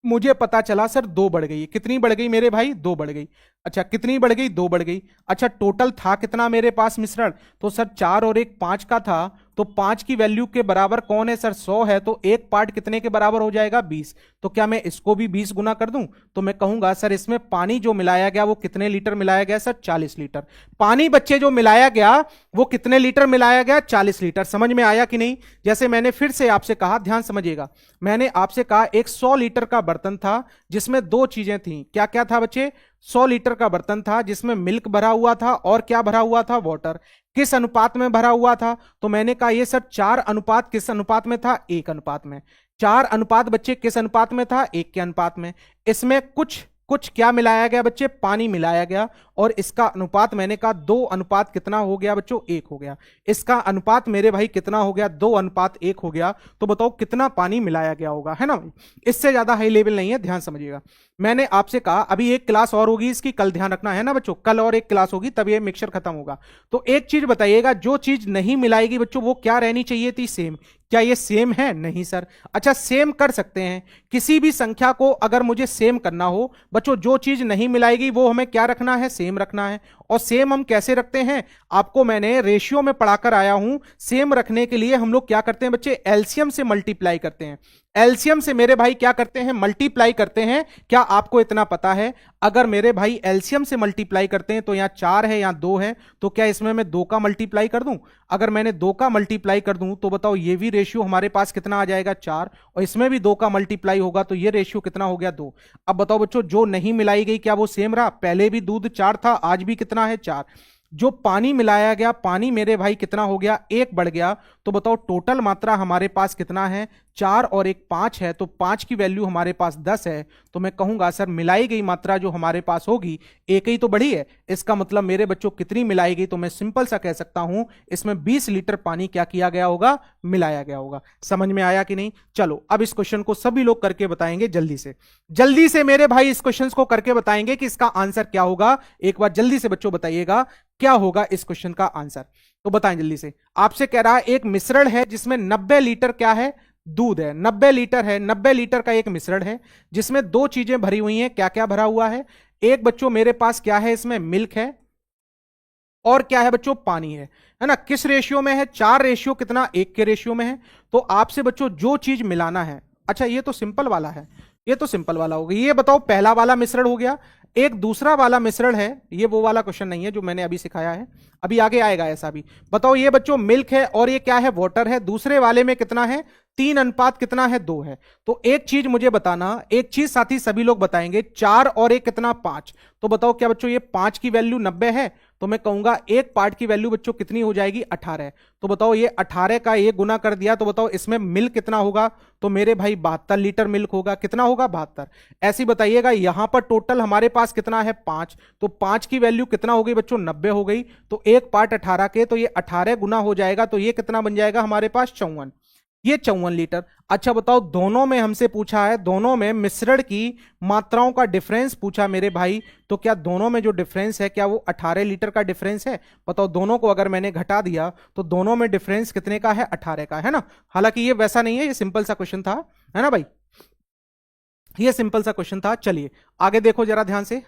Speaker 1: मुझे पता चला सर 2 बढ़ गई। कितनी बढ़ गई मेरे भाई, 2 बढ़ गई। अच्छा कितनी बढ़ गई, 2 बढ़ गई। अच्छा टोटल था कितना मेरे पास मिश्रण? तो सर 4 और 1 5 का था, तो 5 की वैल्यू के बराबर कौन है सर, 100 है, तो एक पार्ट कितने के बराबर हो जाएगा, 20। तो क्या मैं इसको भी 20 गुना कर दूं? तो मैं कहूंगा सर इसमें पानी जो मिलाया गया वो कितने लीटर मिलाया गया सर, 40 लीटर। पानी बच्चे जो मिलाया गया वो कितने लीटर मिलाया गया, 40 लीटर। समझ में आया कि नहीं? जैसे मैंने फिर से आपसे कहा, ध्यान समझिएगा, मैंने आपसे कहा एक 100 लीटर का बर्तन था जिसमें 2 चीजें थी। क्या क्या था बच्चे? 100 लीटर का बर्तन था जिसमें मिल्क भरा हुआ था और क्या भरा हुआ था, वाटर। किस अनुपात में भरा हुआ था? तो मैंने कहा ये सर 4 अनुपात किस अनुपात में था, 1 अनुपात में। 4 अनुपात बच्चे किस अनुपात में था, 1 के अनुपात में। इसमें कुछ कुछ क्या मिलाया गया बच्चे, पानी मिलाया गया, और इसका अनुपात मैंने कहा 2 अनुपात कितना हो गया बच्चों, 1 हो गया। इसका अनुपात मेरे भाई कितना हो गया, 2 अनुपात 1 हो गया। तो बताओ कितना पानी मिलाया गया होगा, है ना? इससे ज्यादा हाई लेवल नहीं है, ध्यान समझिएगा। मैंने आपसे कहा अभी एक क्लास और होगी इसकी, कल ध्यान रखना है ना बच्चों, कल और एक क्लास होगी तब ये मिक्सचर खत्म होगा। तो एक चीज बताइएगा, जो चीज नहीं मिलाएगी बच्चों वो क्या रहनी चाहिए थी, सेम। क्या ये सेम है? नहीं सर। अच्छा सेम कर सकते हैं, किसी भी संख्या को अगर मुझे सेम करना हो बच्चों, जो चीज नहीं मिलाएगी वो हमें क्या रखना है, सेम रखना है। और सेम हम कैसे रखते हैं, आपको मैंने रेशियो में पढ़ाकर आया हूं। सेम रखने के लिए हम लोग क्या करते हैं बच्चे, एलसीएम से मल्टीप्लाई करते हैं। एलसीएम से मेरे भाई क्या करते हैं, मल्टीप्लाई करते हैं। क्या आपको इतना पता है, अगर मेरे भाई एलसीएम से मल्टीप्लाई करते हैं तो यहां 4 है, यहां 2 है, तो क्या इसमें मैं 2 का मल्टीप्लाई कर दूं? अगर मैंने 2 का मल्टीप्लाई कर दूं तो बताओ ये भी रेशियो हमारे पास कितना आ जाएगा, 4, और इसमें भी 2 का मल्टीप्लाई होगा तो ये रेशियो कितना हो गया, 2। अब बताओ बच्चों, जो नहीं मिलाई गई क्या वो सेम रहा? पहले भी दूध 4 था, आज भी कितना है, 4। जो पानी मिलाया गया, पानी मेरे भाई कितना हो गया, 1 बढ़ गया। तो बताओ टोटल मात्रा हमारे पास कितना है, 4 और 1 5 है, तो 5 की वैल्यू हमारे पास 10 है। तो मैं कहूंगा सर मिलाई गई मात्रा जो हमारे पास होगी, एक ही तो बढ़ी है, इसका मतलब मेरे बच्चों कितनी मिलाई गई? तो मैं सिंपल सा कह सकता हूं इसमें 20 लीटर पानी क्या किया गया होगा, मिलाया गया होगा। समझ में आया कि नहीं? चलो अब इस क्वेश्चन को सभी लोग करके बताएंगे जल्दी से। जल्दी से मेरे भाई इस क्वेश्चन को करके बताएंगे कि इसका आंसर क्या होगा। एक बार जल्दी से बच्चों बताइएगा क्या होगा इस क्वेश्चन का आंसर, तो बताएं जल्दी से। आपसे कह रहा है एक मिश्रण है जिसमें 90 लीटर क्या है, दूध है। 90 लीटर है, 90 लीटर का एक मिश्रण है जिसमें 2 चीजें भरी हुई हैं। क्या क्या भरा हुआ है? एक बच्चों मेरे पास क्या है, इसमें मिल्क है, और क्या है बच्चों, पानी है ना? किस रेशियो में है, 4 रेशियो कितना, 1 के रेशियो में है। तो आपसे बच्चों जो चीज मिलाना है, अच्छा ये तो सिंपल वाला है, ये तो सिंपल वाला हो गया। ये बताओ पहला वाला मिश्रण हो गया। एक दूसरा वाला मिश्रण है, ये वो वाला क्वेश्चन नहीं है जो मैंने अभी सिखाया है, अभी आगे आएगा ऐसा भी। बताओ ये बच्चों मिल्क है और ये क्या है, वाटर है। दूसरे वाले में कितना है, 3 अनुपात कितना है, 2 है। तो एक चीज मुझे बताना, एक चीज साथी सभी लोग बताएंगे, 4 और 1 कितना, 5। तो बताओ क्या बच्चों ये 5 की वैल्यू 90 है? तो मैं कहूंगा एक पार्ट की वैल्यू बच्चों कितनी हो जाएगी, 18। तो बताओ ये 18 का ये गुना कर दिया, तो बताओ इसमें मिल्क कितना होगा? तो मेरे भाई 72 लीटर मिल्क होगा। कितना होगा, 72। ऐसी बताइएगा यहां पर टोटल हमारे पास कितना है, 5। तो 5 की वैल्यू कितना हो गई बच्चों, 90 हो गई। तो एक पार्ट 18 के, तो ये 18 गुना हो जाएगा, तो ये कितना बन जाएगा हमारे पास, 54। ये 54 लीटर। अच्छा बताओ दोनों में हमसे पूछा है, दोनों में मिश्रण की मात्राओं का डिफरेंस पूछा मेरे भाई। तो क्या दोनों में जो डिफरेंस है क्या वो 18 लीटर का डिफरेंस है? बताओ दोनों को अगर मैंने घटा दिया तो दोनों में डिफरेंस कितने का है, 18 का, है ना? हालांकि ये वैसा नहीं है, ये सिंपल सा क्वेश्चन था, है ना भाई? ये सिंपल सा क्वेश्चन था। चलिए आगे देखो जरा ध्यान से।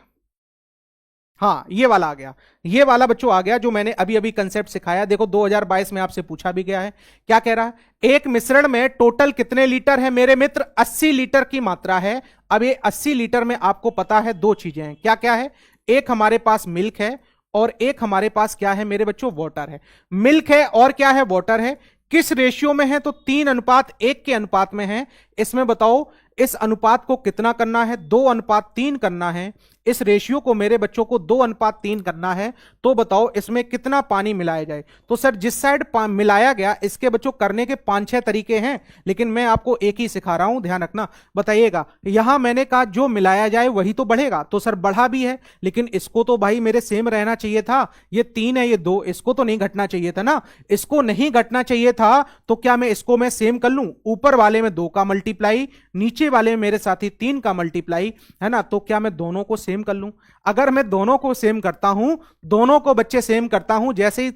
Speaker 1: हाँ ये वाला आ गया, ये वाला बच्चों आ गया जो मैंने अभी अभी कंसेप्ट सिखाया। देखो 2022 में आपसे पूछा भी गया है। क्या कह रहा है, एक मिश्रण में टोटल कितने लीटर है मेरे मित्र, 80 लीटर की मात्रा है। अब ये 80 लीटर में आपको पता है 2 चीजें हैं। क्या क्या है, एक हमारे पास मिल्क है और एक हमारे पास क्या है मेरे बच्चों, वाटर है। मिल्क है और क्या है, वाटर है। किस रेशियो में है, तो 3 अनुपात 1 के अनुपात में है। इसमें बताओ इस अनुपात को कितना करना है, 2 अनुपात 3 करना है। इस रेशियो को मेरे बच्चों को 2:3 करना है, तो बताओ इसमें कितना पानी मिलाया जाए। तो सर जिस साइड मिलाया गया इसके बच्चों करने के 5-6 तरीके हैं, लेकिन मैं आपको एक ही सिखा रहा हूं, ध्यान रखना। बताइएगा, यहां मैंने कहा जो मिलाया जाए वही तो बढ़ेगा, तो सर बढ़ा भी है, लेकिन इसको तो भाई मेरे सेम रहना चाहिए था। ये 3 है, ये 2, इसको तो नहीं घटना चाहिए था ना, इसको नहीं घटना चाहिए था। तो क्या मैं इसको मैं सेम कर लूं, ऊपर वाले में 2 का मल्टीप्लाई, नीचे वाले में मेरे साथी 3 का मल्टीप्लाई, है ना। तो क्या मैं दोनों को सेम कर लूं? अगर मैं दोनों को सेम करता हूं, दोनों को बच्चे सेम करता हूं, जैसे ही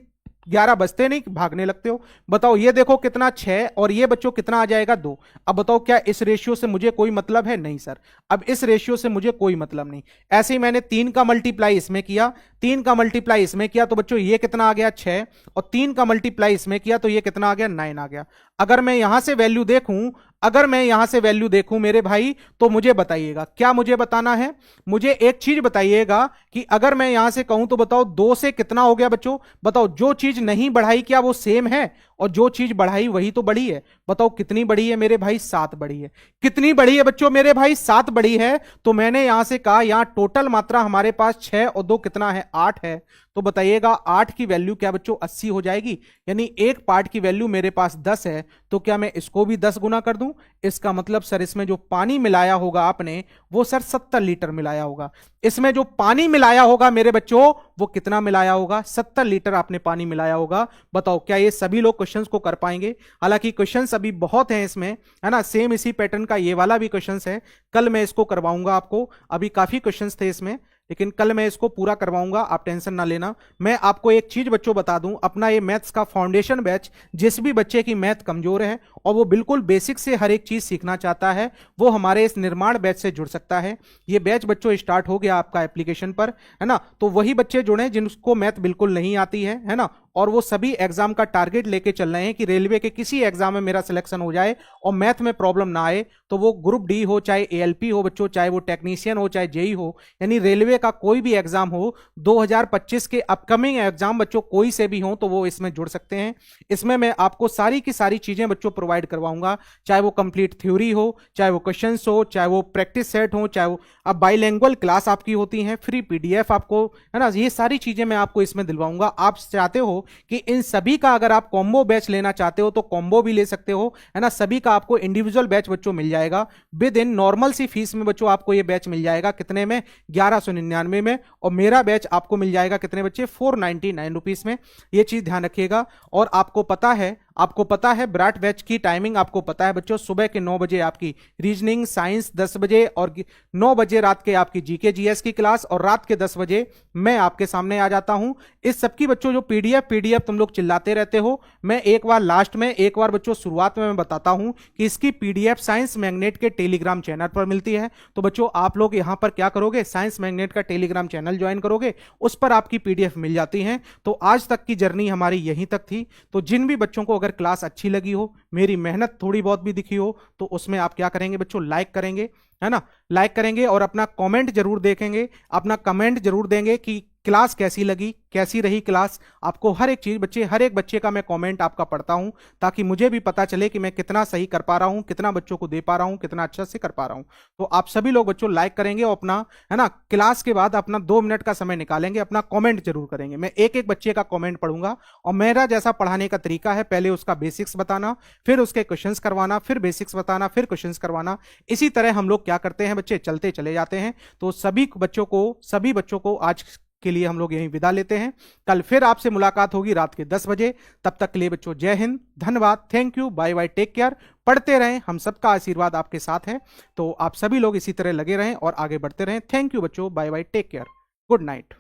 Speaker 1: 11 बजते नहीं भागने लगते हो। बताओ ये देखो कितना 6, और ये बच्चों कितना आ जाएगा 2। अब बताओ क्या इस रेशियो से मुझे कोई मतलब है? नहीं सर, अब इस रेशियो से मुझे कोई मतलब नहीं। ऐसे ही मैंने 3 का मल्टीप्लाई इसमें किया, 3 का मल्टीप्लाई इसमें किया, तो बच्चों ये कितना आ गया 6, और 3 का मल्टीप्लाई इसमें किया तो ये कितना आ गया 9 आ गया। अगर मैं यहां से वैल्यू देखूं, अगर मैं यहां से वैल्यू देखूं मेरे भाई, तो मुझे बताइएगा, क्या मुझे बताना है? मुझे एक चीज बताइएगा कि अगर मैं यहां से कहूं तो बताओ 2 से कितना हो गया बच्चों? बताओ जो चीज नहीं बढ़ाई क्या वो सेम है, और जो चीज बढ़ाई वही तो बढ़ी है। बताओ कितनी बढ़ी है मेरे भाई? 7 बढ़ी है। कितनी बढ़ी है बच्चों मेरे भाई? 7 बढ़ी है। तो मैंने यहां से कहा यहां टोटल मात्रा हमारे पास 6 और 2 कितना है? 8 है। तो बताइएगा 8 की वैल्यू क्या बच्चों 80 हो जाएगी? यानी एक पार्ट की वैल्यू मेरे पास 10 है, तो क्या मैं इसको भी 10 गुना कर दूं? इसका मतलब सर इसमें जो पानी मिलाया होगा आपने वो सर 70 लीटर मिलाया होगा। इसमें जो पानी मिलाया होगा मेरे बच्चों वो कितना मिलाया होगा? 70 लीटर आपने पानी मिलाया होगा। बताओ क्या ये सभी लोग क्वेश्चंस को कर पाएंगे? हालांकि क्वेश्चंस अभी बहुत हैं इसमें, है ना। सेम इसी पैटर्न का ये वाला भी क्वेश्चंस है, कल मैं इसको करवाऊंगा आपको। अभी काफी क्वेश्चंस थे इसमें, लेकिन कल मैं इसको पूरा करवाऊंगा, आप टेंशन ना लेना। मैं आपको एक चीज बच्चों बता दूं, अपना ये मैथ्स का फाउंडेशन बैच, जिस भी बच्चे की मैथ कमजोर है और वो बिल्कुल बेसिक से हर एक चीज सीखना चाहता है, वो हमारे इस निर्माण बैच से जुड़ सकता है। ये बैच बच्चों स्टार्ट हो गया आपका एप्लीकेशन पर, है ना। तो वही बच्चे जुड़े जिनको मैथ बिल्कुल नहीं आती है ना, और वो सभी एग्जाम का टारगेट लेके चल रहे हैं कि रेलवे के किसी एग्जाम में मेरा सिलेक्शन हो जाए और मैथ में प्रॉब्लम ना आए। तो वो ग्रुप डी हो, चाहे एएलपी हो बच्चों, चाहे वो टेक्नीशियन हो, चाहे जेई हो, यानी रेलवे का कोई भी एग्जाम हो, 2025 के अपकमिंग एग्जाम बच्चों कोई से भी हो, तो वो इसमें जुड़ सकते हैं। इसमें मैं आपको सारी की सारी चीजें बच्चों प्रोवाइड करवाऊंगा, चाहे वो कंप्लीट थ्योरी हो, चाहे वो क्वेश्चन हो, चाहे वो प्रैक्टिस सेट हो, चाहे वो अब बाइलैंग्वेज क्लास आपकी होती है, फ्री पीडीएफ आपको, है ना। ये सारी चीजें मैं आपको इसमें दिलवाऊंगा। आप चाहते हो कि इन सभी का अगर आप कॉम्बो बैच लेना चाहते हो तो कॉम्बो भी ले सकते हो, है ना। सभी का आपको इंडिविजुअल बैच बच्चों मिल जाएगा विद इन नॉर्मल सी फीस में बच्चों। आपको ये बैच मिल जाएगा कितने में? 1199 में। और मेरा बैच आपको मिल जाएगा कितने बच्चे? 499 रुपीस में। ये चीज ध्यान रखिएगा। और आपको पता है विराट बैच की टाइमिंग आपको पता है बच्चों, सुबह के 9 बजे आपकी रीजनिंग साइंस, 10 बजे और 9 बजे रात के आपकी जीके जीएस की क्लास, और रात के 10 बजे मैं आपके सामने आ जाता हूं। इस सबकी बच्चों जो पीडीएफ तुम लोग चिल्लाते रहते हो, मैं एक बार लास्ट में, एक बार बच्चों शुरुआत में मैं बताता हूं कि इसकी पीडीएफ साइंस मैग्नेट के टेलीग्राम चैनल पर मिलती है। तो बच्चों आप लोग यहां पर क्या करोगे? साइंस मैग्नेट का टेलीग्राम चैनल ज्वाइन करोगे, उस पर आपकी पीडीएफ मिल जाती है। तो आज तक की जर्नी हमारी यहीं तक थी। तो जिन भी बच्चों को अगर क्लास अच्छी लगी हो, मेरी मेहनत थोड़ी बहुत भी दिखी हो, तो उसमें आप क्या करेंगे बच्चों? लाइक करेंगे, है ना। लाइक करेंगे और अपना कमेंट जरूर देखेंगे, अपना कमेंट जरूर देंगे कि क्लास कैसी लगी, कैसी रही क्लास। आपको हर एक चीज बच्चे, हर एक बच्चे का मैं कमेंट आपका पढ़ता हूं, ताकि मुझे भी पता चले कि मैं कितना सही कर पा रहा हूं, कितना बच्चों को दे पा रहा हूं, कितना अच्छा से कर पा रहा हूं। तो आप सभी लोग बच्चों लाइक करेंगे और अपना, है ना, क्लास के बाद अपना 2 मिनट का समय निकालेंगे, अपना कमेंट जरूर करेंगे। मैं एक एक बच्चे का कमेंट पढ़ूंगा, और मेरा जैसा पढ़ाने का तरीका है, पहले उसका बेसिक्स बताना, फिर उसके क्वेश्चंस करवाना, फिर बेसिक्स बताना, फिर क्वेश्चंस करवाना। इसी तरह हम लोग क्या करते हैं बच्चे, चलते चले जाते हैं। तो सभी बच्चों को आज के लिए हम लोग यहीं विदा लेते हैं। कल फिर आपसे मुलाकात होगी रात के 10 बजे। तब तक के लिए बच्चों जय हिंद, धन्यवाद, thank you, bye bye, take care. पढ़ते रहें, हम सबका आशीर्वाद आपके साथ है। तो आप सभी लोग इसी तरह लगे रहें और आगे बढ़ते रहें। थैंक यू बच्चों, bye bye, take care, good night.